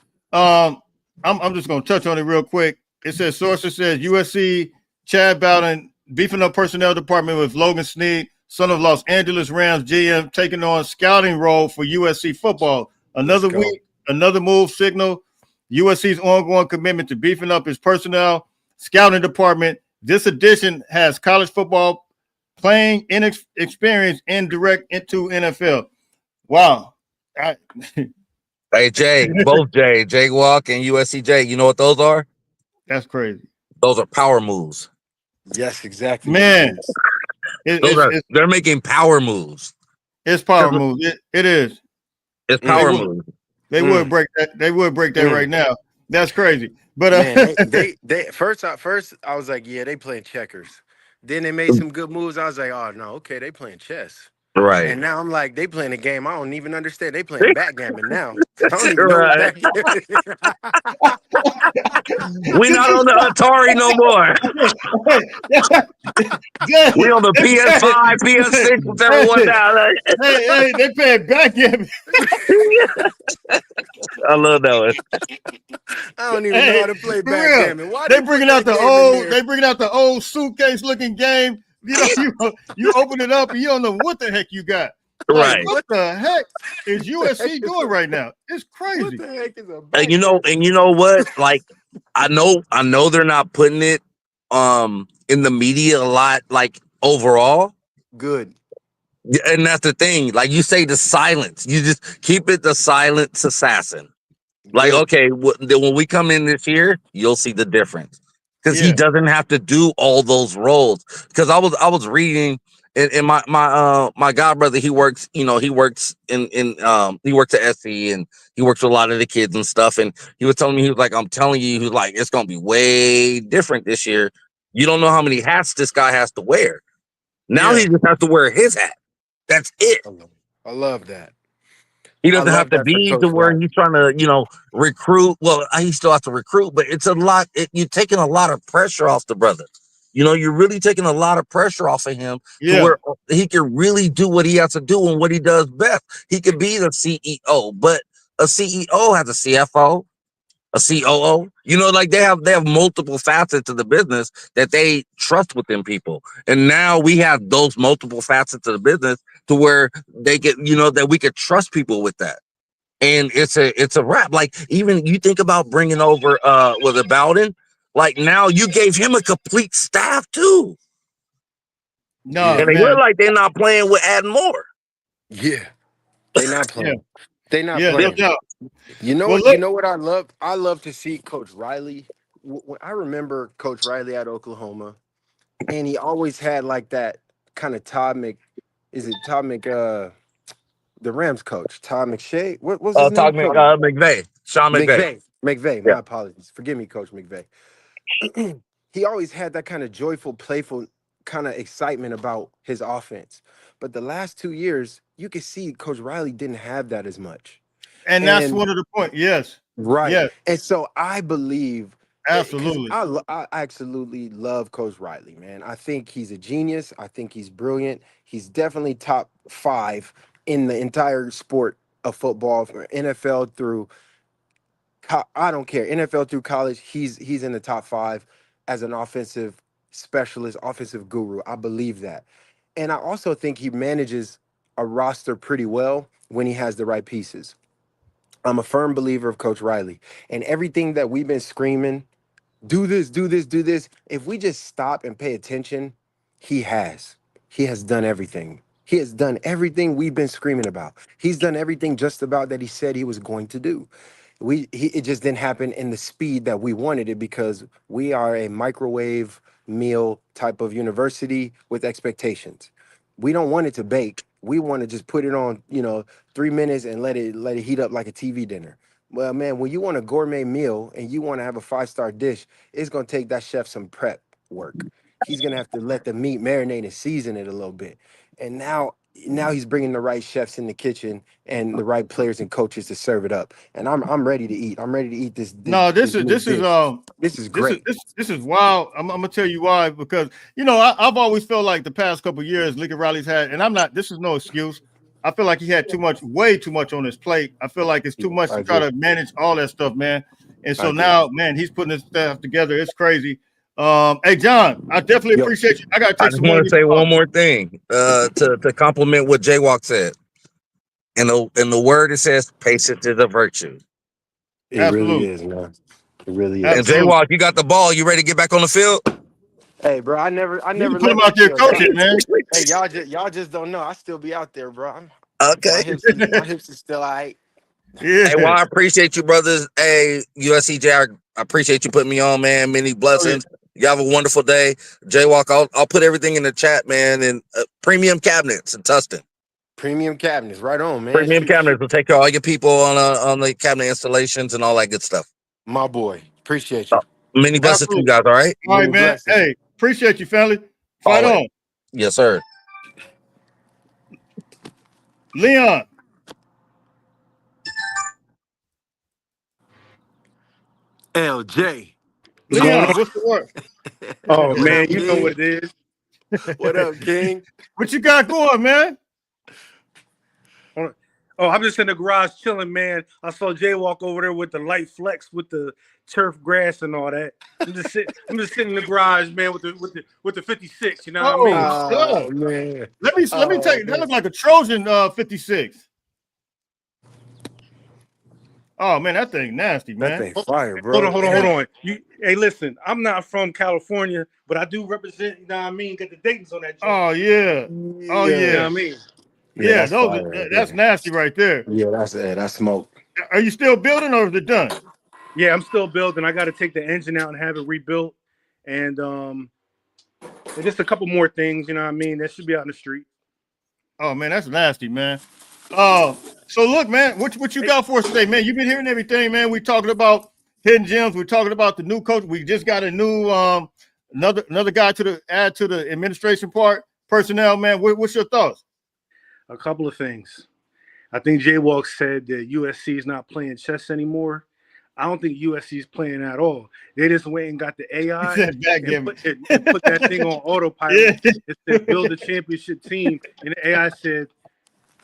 I'm just going to touch on it real quick. It says sources says USC Chad Bowden beefing up personnel department with Logan Snead, son of Los Angeles Rams GM, taking on scouting role for USC football. Let's Another go. week, another move signal USC's ongoing commitment to beefing up its personnel scouting department. This addition has college football playing experience indirect into NFL. Wow. Hey, Jay Walk and USCJ. You know what those are? That's crazy, Those are power moves. Yes, exactly what it man. is. They're making power moves. It's power move. It is. It's They power Mm, would moves. they would mm, break that. They would break that right mm. now. That's crazy. But Man, they first I was like, yeah, they playing checkers. Then they made some good moves. I was like, oh no, okay, they playing chess. Right. And now I'm like, they playing a game I don't even understand. They playing backgammon now. I don't even know what Right. backgammon is. We not on the Atari no more. We on the PS5, PS6, whichever one now. they paying backgammon. I love that one. I don't even know Hey, how to play for real. backgammon. Why They they put bringing out that the game in old. there? They bringing out the old suitcase looking game. You know, you open it up and you don't know what the heck you got. Like, Right. what the heck is USC is doing right now? It's What crazy. the heck is a And backgammon? you know what? Like, I know they're not putting it in the media a lot, like overall. Good. And that's the thing. Like you say, the silence. You just keep it the silence assassin. Like, Good. okay, then when we come in this year, you'll see the difference because he Yeah, doesn't have to do all those roles. Because I was reading, and my god brother, he works, he works he works at SC, and he works with a lot of the kids and stuff. And he was telling me, he was like, I'm telling you, he was like, it's gonna be way different this year. You don't know how many hats this guy has to wear. Now yeah. he just has to wear his hat. That's it. I love that. He I doesn't have love to that for be to Coach where Riley. he's trying to, recruit. Well, he still has to recruit, but it's a lot. You're taking a lot of pressure off the brother. You're really taking a lot of pressure off of him to Yeah, where he can really do what he has to do and what he does best. He could be the CEO, but a CEO has a CFO, a COO. Like they have multiple facets of the business that they trust within people. And now we have those multiple facets of the business to where they get, that we could trust people with that. And it's a wrap. Like even you think about bringing over was it Bowden? Like now you gave him a complete staff too. no, Yeah. And they look man. like they're not playing with adding more. Yeah. They not Yeah, playing. They not yeah, no playing. doubt. You know Well, what? You look, know what I love? I love to see Coach Riley. When I remember Coach Riley at Oklahoma, and he always had like that kind of Todd Mc. Is it Todd Mc? The Rams coach, Todd McShay. What was his name? McVay, Sean McVay. McVay. Yeah. My apologies. Forgive me, Coach McVay. He always had that kind of joyful, playful kind of excitement about his offense. But the last 2 years, you could see Coach Riley didn't have that as much. and that's And one of the points. Yes, right. yes, And so I believe because absolutely. I absolutely love Coach Riley, man. I think he's a genius. I think he's brilliant. He's definitely top 5 in the entire sport of football, from NFL through I don't care. NFL through college, he's in the top 5 as an offensive specialist, offensive guru. I believe that. And I also think he manages a roster pretty well when he has the right pieces. I'm a firm believer of Coach Riley. And everything that we've been screaming, do this, do this, do this. If we just stop and pay attention, he has. He has done everything. He has done everything we've been screaming about. He's done everything just about that he said he was going to do. It just didn't happen in the speed that we wanted it because we are a microwave meal type of university with expectations. We don't want it to bake. We want to just put it on, 3 minutes and let it heat up like a TV dinner. Well, man, when you want a gourmet meal and you want to have a 5-star dish, it's gonna take that chef some prep work. He's gonna have to let the meat marinate and season it a little bit. And now he's bringing the right chefs in the kitchen and the right players and coaches to serve it up. And I'm ready to eat. I'm ready to eat No, this new dish. This is great. this is wild. I'm gonna tell you why, because I've always felt like the past couple of years Lincoln Riley's had, and I'm not. This is no excuse. I feel like he had way too much on his plate. I feel like it's too much I to try agree. to manage all that stuff, man. And I so agree. now, man, he's putting his stuff together. It's crazy. Hey, John, I definitely Yo, appreciate you. I gotta I take just some more of want to these say calls. one more thing to compliment what Jay Walk said. In the word it says patience is a virtue. it really Absolutely, is, man. It really And is. Jay absolutely. Walk, you got the ball. You ready to get back on the field? Hey, bro, I You can never put him left the out there field. coaching, man. Hey, y'all just don't know. I still be out there, bro. Okay. My hips is still all right. Yeah. Hey, well, I appreciate you, brothers. Hey, USCJ, I appreciate you putting me on, man. Many blessings. You have a wonderful day. Jaywalk, I'll put everything in the chat, man. And premium cabinets in Tustin. Premium cabinets, right on, man. Premium cabinets will take care of all your people on the cabinet installations and all that good stuff. My boy, appreciate So, you. many blessings to you Absolutely. guys, all right? All right, Many man. blessings. Hey, appreciate you, family. Fight Always. on. Yes, sir. Leon. LJ. What's going Leon, on? what's the word? Oh What man, up, you know King? what it is. What up, King? What you got going, man? Oh, I'm just in the garage chilling, man. I saw Jay walk over there with the light flex with the turf grass and all that. I'm just sitting in the garage, man, with the 56. You know what I mean? Oh Sure. man. Let me tell you, that Man. looks like a Trojan 56. Oh man, that thing nasty, That man. thing fire, Hold bro. on. Hey, listen, I'm not from California, but I do represent. You know what I mean? Get the Dayton's on that joint. Oh yeah. Oh Yeah. You know what yeah. I mean? Yeah, Yeah, that's those fire right that's there. nasty right there. Yeah, that's smoke. Are you still building or is it done? Yeah, I'm still building. I got to take the engine out and have it rebuilt, and just a couple more things. You know what I mean? That should be out in the street. Oh man, that's nasty, man. So look, man, what you got for us today, man? You've been hearing everything, man. We talking about hidden gems. We're talking about the new coach. We just got a new another guy to add to the administration part personnel, man. What's your thoughts? A couple of things. I think Jay Walk said that USC is not playing chess anymore. I don't think USC is playing at all. They just went and got the He AI said and backgammon. put that thing on autopilot. Yeah. It said build a championship team, and the AI said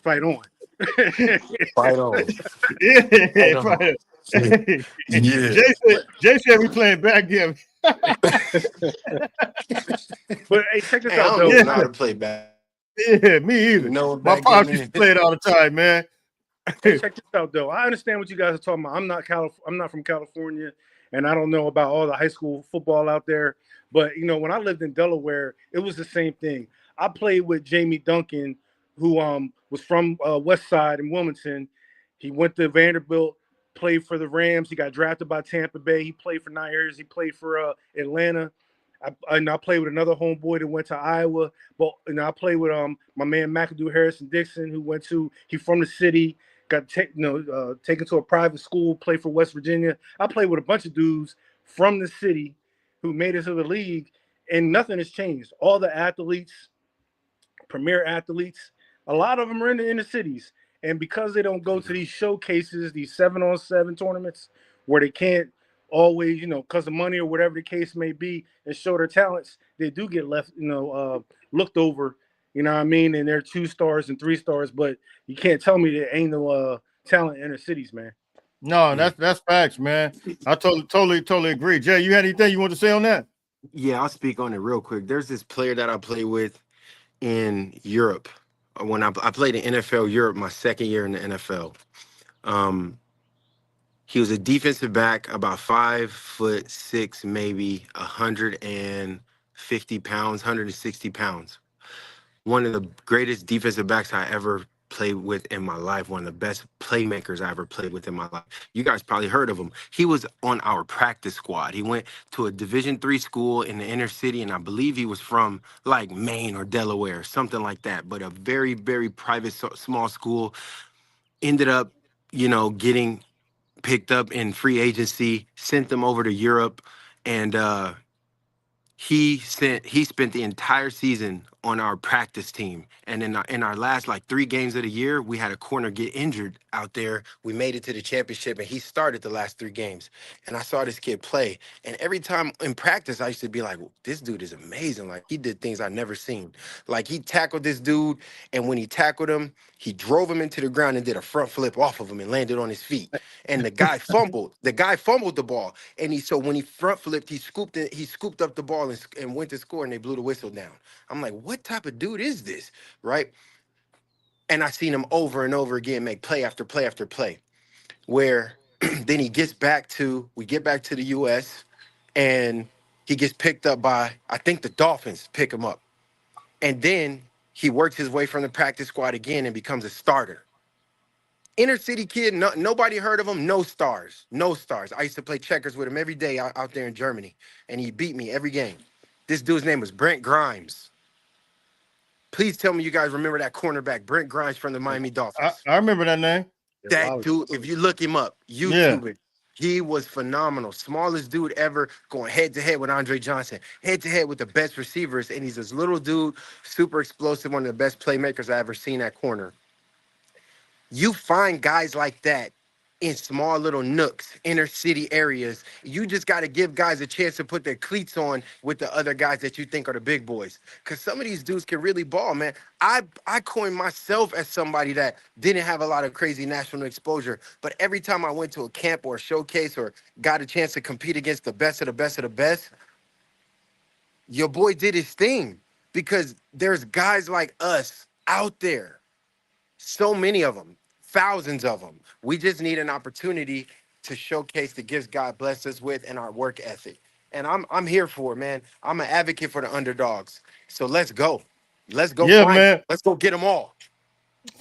fight on. Fight on. Yeah, Fight on. right. Yeah. Jay said we playing backgammon. But hey, check this Hey, I out don't though. even know how to play back. Yeah, me You either. know what My pops used backgammon to play is? it all the time, man. Hey, check this out though. I understand what you guys are talking about. I'm not from California, and I don't know about all the high school football out there. But when I lived in Delaware, it was the same thing. I played with Jamie Duncan, who was from West Side in Wilmington. He went to Vanderbilt, played for the Rams. He got drafted by Tampa Bay. He played for 9 years. He played for Atlanta. I played with another homeboy that went to Iowa. But I played with my man McAdoo Harrison Dixon, who he from the city, got taken to a private school, played for West Virginia. I played with a bunch of dudes from the city who made it to the league, and nothing has changed. All the athletes, premier athletes, a lot of them are in the inner cities. And because they don't go to these showcases, these 7-on-7 tournaments where they can't always, because of money or whatever the case may be, and show their talents, they do get left, looked over, you know what I mean? And they're 2 stars and 3 stars, but you can't tell me there ain't no talent in inner cities, man. No, Yeah. that's facts, man. I totally agree. Jay, you had anything you want to say on that? Yeah, I'll speak on it real quick. There's this player that I play with in Europe. When I played in NFL Europe my second year in the NFL. He was a defensive back, about 5'6", maybe 150 pounds, 160 pounds. One of the greatest defensive backs I ever played with in my life. One of the best playmakers I ever played with in my life. You guys probably heard of him. He was on our practice squad. He went to a Division III school in the inner city, and I believe he was from like Maine or Delaware, something like that. But a very, very private, small school. Ended up, getting picked up in free agency, sent them over to Europe, and he spent the entire season on our practice team. And in our last like 3 games of the year, we had a corner get injured out there. We made it to the championship, and he started the last 3 games. And I saw this kid play, and every time in practice, I used to be like, this dude is amazing. Like, he did things I've never seen. Like, he tackled this dude, and when he tackled him, he drove him into the ground and did a front flip off of him and landed on his feet. And the guy fumbled. The guy fumbled the ball. And so when he front flipped, he scooped it. He scooped up the ball and went to score, and they blew the whistle down. I'm like, what type of dude is this, right? And I seen him over and over again make play after play after play. Where then we get back to the U.S. and he gets picked up by, I think, the Dolphins pick him up, and then he works his way from the practice squad again and becomes a starter. Inner city kid, nobody heard of him, no stars, no stars. I used to play checkers with him every day out there in Germany, and he beat me every game. This dude's name was Brent Grimes. Please tell me you guys remember that cornerback, Brent Grimes from the Miami Dolphins. I remember that name. That dude, if you look him up, YouTube it, he was phenomenal. Smallest dude ever, going head to head with Andre Johnson, head to head with the best receivers. And he's this little dude, super explosive, one of the best playmakers I ever seen at corner. You find guys like that in small little nooks, inner city areas. You just got to give guys a chance to put their cleats on with the other guys that you think are the big boys. Because some of these dudes can really ball, man. I coined myself as somebody that didn't have a lot of crazy national exposure. But every time I went to a camp or a showcase or got a chance to compete against the best of the best of the best, your boy did his thing. Because there's guys like us out there. So many of them, thousands of them. We just need an opportunity to showcase the gifts God blessed us with and our work ethic. And I'm here for it, man. I'm an advocate for the underdogs. So let's go. Let's go man. Let's go get them all.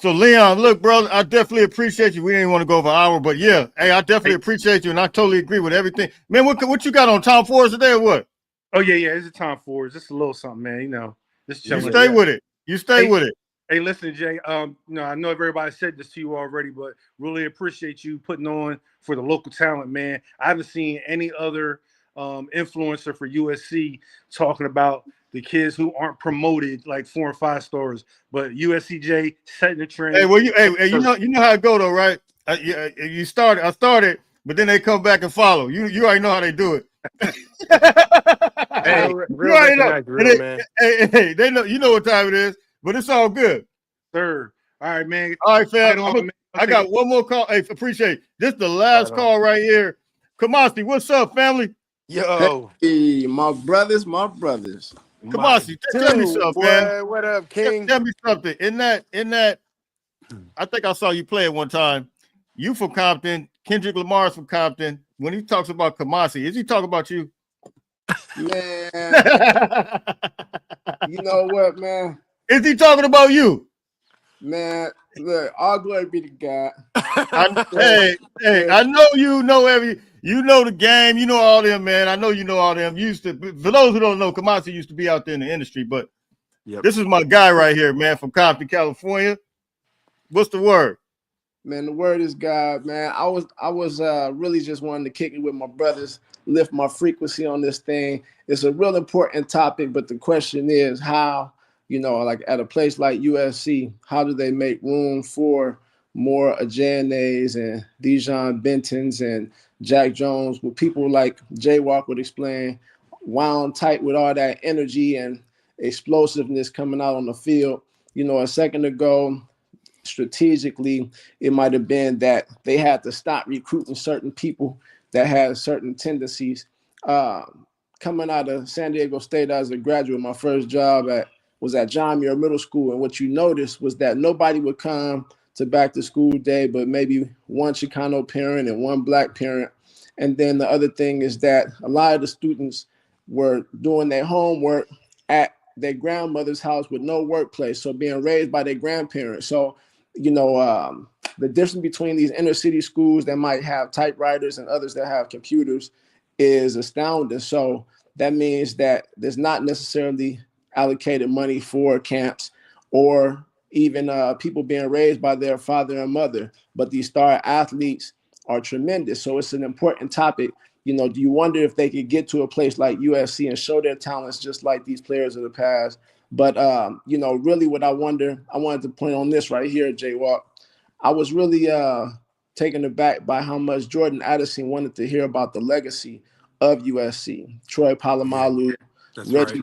So Leon, look, bro, I definitely appreciate you. We didn't want to go over an hour, but yeah, hey, I definitely appreciate you, and I totally agree with everything. Man, what you got on Tom Forrest today or what? Oh yeah, it's a Tom Forrest. Just a little something, man. You know, just you stay with it. You stay with it. Hey, listen, Jay. I know everybody said this to you already, but really appreciate you putting on for the local talent, man. I haven't seen any other influencer for USC talking about the kids who aren't promoted like 4 and 5 stars, but USCJ setting the trend. Hey, well, you know how it go though, right? I started, but then they come back and follow. You already know how they do it. Hey, real man. Hey, they know. You know what time it is. But it's all good. Sir. All right, man. All right, fam. I got one more call. Hey, appreciate it. This is the last call right here. Kamasi, what's up, family? Yo. Hey, my brothers. Kamasi, tell me something, man. What up, King? Tell me something. In that, I think I saw you play it one time. You from Compton. Kendrick Lamar's from Compton. When he talks about Kamasi, is he talking about you? Man. You know what, man? Is he talking about you? Man, look, all glory be to God. Hey, I know you know the game, you know all them, man. I know you know all them. For those who don't know, Kamasi used to be out there in the industry, but this is my guy right here, man, from Compton, California. What's the word? Man, the word is God, man. I was really just wanting to kick it with my brothers, lift my frequency on this thing. It's a real important topic, but the question is how, like at a place like USC, how do they make room for more Ajanes and Dijon Bentons and Jack Jones, with people like Jay Walk would explain, wound tight with all that energy and explosiveness coming out on the field. A second ago, strategically, it might have been that they had to stop recruiting certain people that had certain tendencies. Coming out of San Diego State as a graduate, my first job was at John Muir Middle School, and what you noticed was that nobody would come to back to school day, but maybe one Chicano parent and one Black parent. And then the other thing is that a lot of the students were doing their homework at their grandmother's house with no workplace, so being raised by their grandparents. So, the difference between these inner city schools that might have typewriters and others that have computers is astounding. So that means that there's not necessarily allocated money for camps or even people being raised by their father and mother, but these star athletes are tremendous. So it's an important topic. Do you wonder if they could get to a place like USC and show their talents just like these players of the past? But, really what I wanted to point on this right here, Jay Walk. I was really taken aback by how much Jordan Addison wanted to hear about the legacy of USC, Troy Polamalu, Reggie,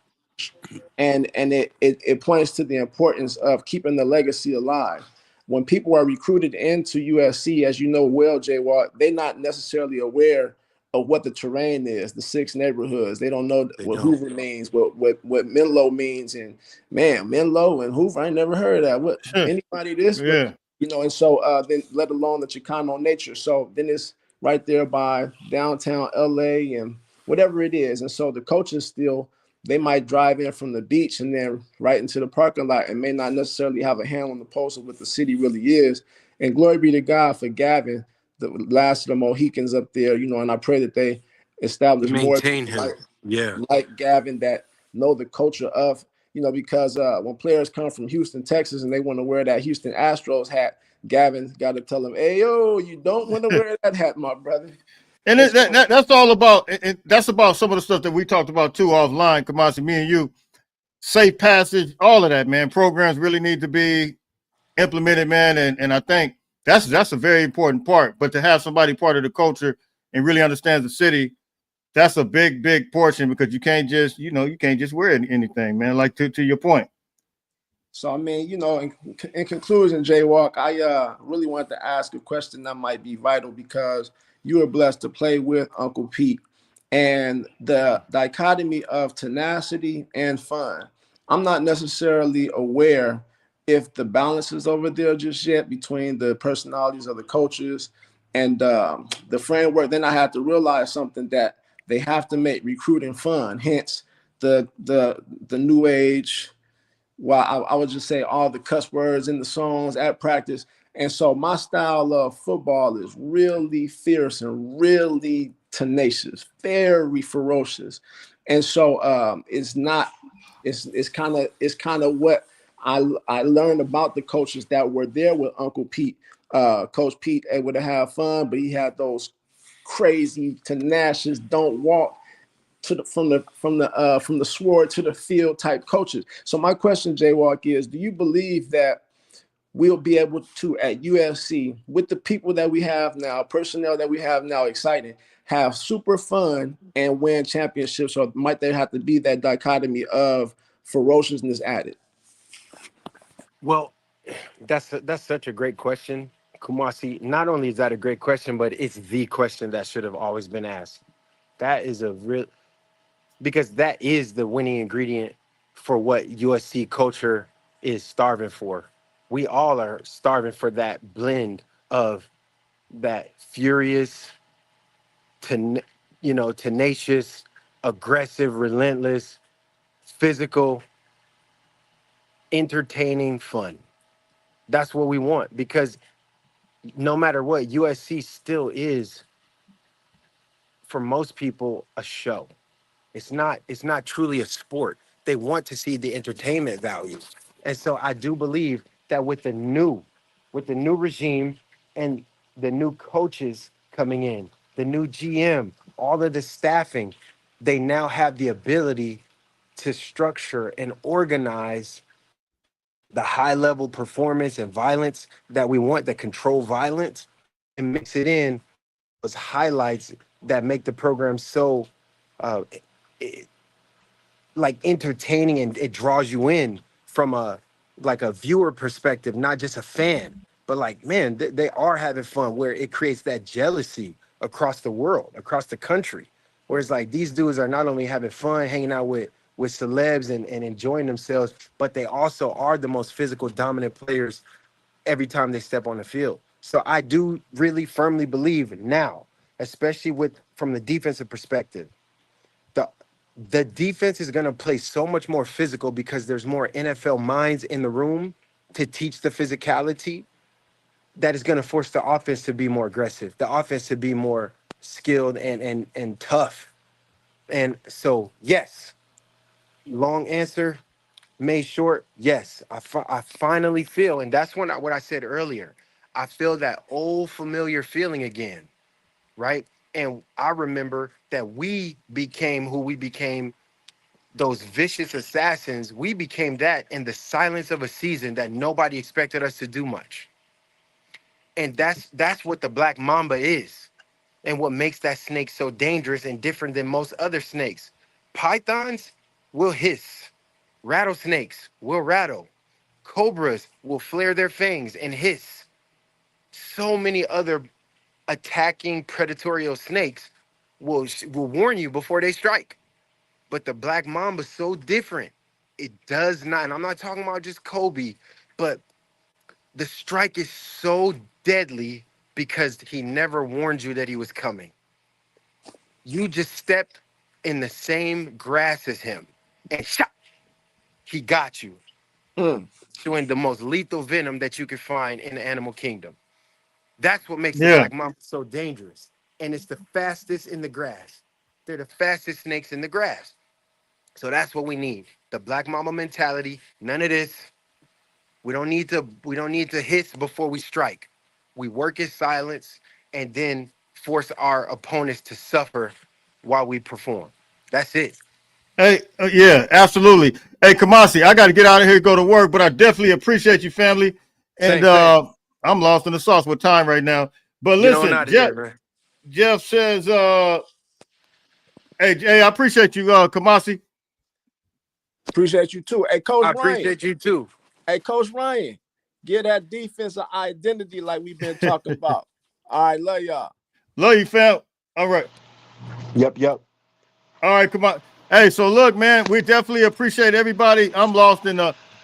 right. and it points to the importance of keeping the legacy alive. When people are recruited into USC, as you know well, Jay Watt, they're not necessarily aware of what the terrain is, the 6 neighborhoods. They don't know what Hoover means, what Menlo means, and man, Menlo and Hoover, I ain't never heard of that. What anybody this? Yeah. But, and so then let alone the Chicano nature. So then it's right there by downtown LA and whatever it is. And so the coaches still, they might drive in from the beach and then right into the parking lot and may not necessarily have a hand on the pulse of what the city really is. And glory be to God for Gavin, the last of the Mohicans up there, and I pray that they establish more Maintain him. Yeah. like Gavin that know the culture of, because when players come from Houston, Texas, and they want to wear that Houston Astros hat, Gavin's got to tell them, hey, yo, you don't want to wear that hat, my brother. And that's all about that's about some of the stuff that we talked about too offline, Kamasi, me and you. Safe passage, all of that, man. Programs really need to be implemented, man. And I think that's a very important part. But to have somebody part of the culture and really understands the city, that's a big portion, because you can't just, you can't just wear anything, man. Like to your point. So, I mean, in conclusion, Jaywalk, I really wanted to ask a question that might be vital, because you were blessed to play with Uncle Pete, and the dichotomy of tenacity and fun. I'm not necessarily aware if the balance is over there just yet between the personalities of the coaches and the framework. Then I had to realize something, that they have to make recruiting fun. Hence the new age. Well, I would just say all the cuss words in the songs at practice. And so my style of football is really fierce and really tenacious, very ferocious. And so it's kind of what I learned about the coaches that were there with Uncle Pete. Coach Pete able to have fun, but he had those crazy, tenacious, don't walk from the sword to the field type coaches. So my question, Jaywalk, is: do you believe that we'll be able to, at USC, with the people that we have now, personnel that we have now, exciting, have super fun and win championships, or might there have to be that dichotomy of ferociousness added? Well, that's such a great question, Kumasi. Not only is that a great question, but it's the question that should have always been asked. That is because that is the winning ingredient for what USC culture is starving for. We all are starving for that blend of that furious, tenacious, aggressive, relentless, physical, entertaining fun. That's what we want, because no matter what, USC still is, for most people, a show. It's not truly a sport. They want to see the entertainment value. And so I do believe that with the new regime and the new coaches coming in, the new GM, all of the staffing, they now have the ability to structure and organize the high level performance and violence that we want, the control violence, and mix it in with highlights that make the program so uh, like entertaining, and it draws you in from a viewer perspective, not just a fan, but like, man, they are having fun, where it creates that jealousy across the world, across the country. Whereas like these dudes are not only having fun hanging out with celebs and enjoying themselves, but they also are the most physical dominant players every time they step on the field. So I do really firmly believe now, especially from the defensive perspective, the the defense is going to play so much more physical, because there's more NFL minds in the room to teach the physicality, that is going to force the offense to be more aggressive, the offense to be more skilled and tough. And so, yes, long answer made short. Yes, I finally feel, and that's what I said earlier. I feel that old familiar feeling again, right? And I remember that we became who we became, those vicious assassins. We became that in the silence of a season that nobody expected us to do much. And that's what the black mamba is, and what makes that snake so dangerous and different than most other snakes. Pythons will hiss, rattlesnakes will rattle, cobras will flare their fangs and hiss. So many other attacking predatorial snakes will warn you before they strike. But the black mamba is so different. It does not, and I'm not talking about just Kobe, but the strike is so deadly because he never warned you that he was coming. You just stepped in the same grass as him and shot. He got you. Hmm. Showing the most lethal venom that you could find in the animal kingdom. That's what makes the Yeah. black mamba so dangerous. And it's the fastest in the grass. They're the fastest snakes in the grass. So that's what we need. The black mamba mentality. None of this. We don't need to hit before we strike. We work in silence and then force our opponents to suffer while we perform. That's it. Hey, yeah, absolutely. Hey, Kamasi, I got to get out of here and go to work, but I definitely appreciate you, family. And Same. I'm lost in the sauce with time right now. But Get on listen, out of here, man. Jeff says, hey, I appreciate you, Kamasi. Appreciate you too. Hey, Coach I Ryan. appreciate you too. Hey, Coach Ryan, get that defensive identity like we've been talking about. All right, love y'all. Love you, fam. All right. Yep. All right, come on. Hey, so look, man, we definitely appreciate everybody. I'm lost in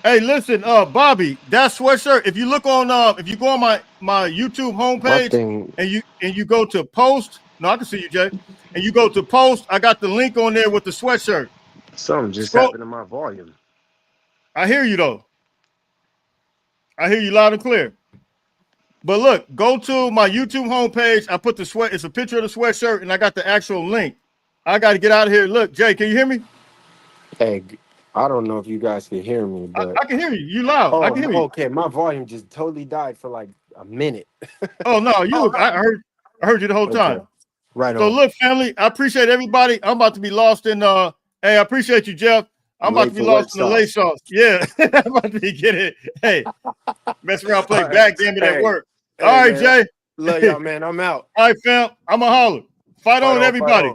hey, listen, Bobby, that sweatshirt, if you look on if you go on my YouTube homepage and you go to post, no, I can see you, Jay. And you go to post, I got the link on there with the sweatshirt. Something just happened to my volume. I hear you though. I hear you loud and clear. But look, go to my YouTube homepage. I put it's a picture of the sweatshirt, and I got the actual link. I got to get out of here. Look, Jay, can you hear me? Hey, I don't know if you guys can hear me, but I can hear you. You loud. I can hear you. Okay. My volume just totally died for like a minute. Oh no, I heard you the whole time. Right on. So look, family, I appreciate everybody. I'm about to be lost in hey, I appreciate you, Jeff. I'm about to be lost in the late sauce. Yeah, I'm about to be getting hey, mess around, play backgammon at work. All right, man. Jay. Love y'all, man. I'm out. All right, fam. I'm a holler. Fight on, everybody.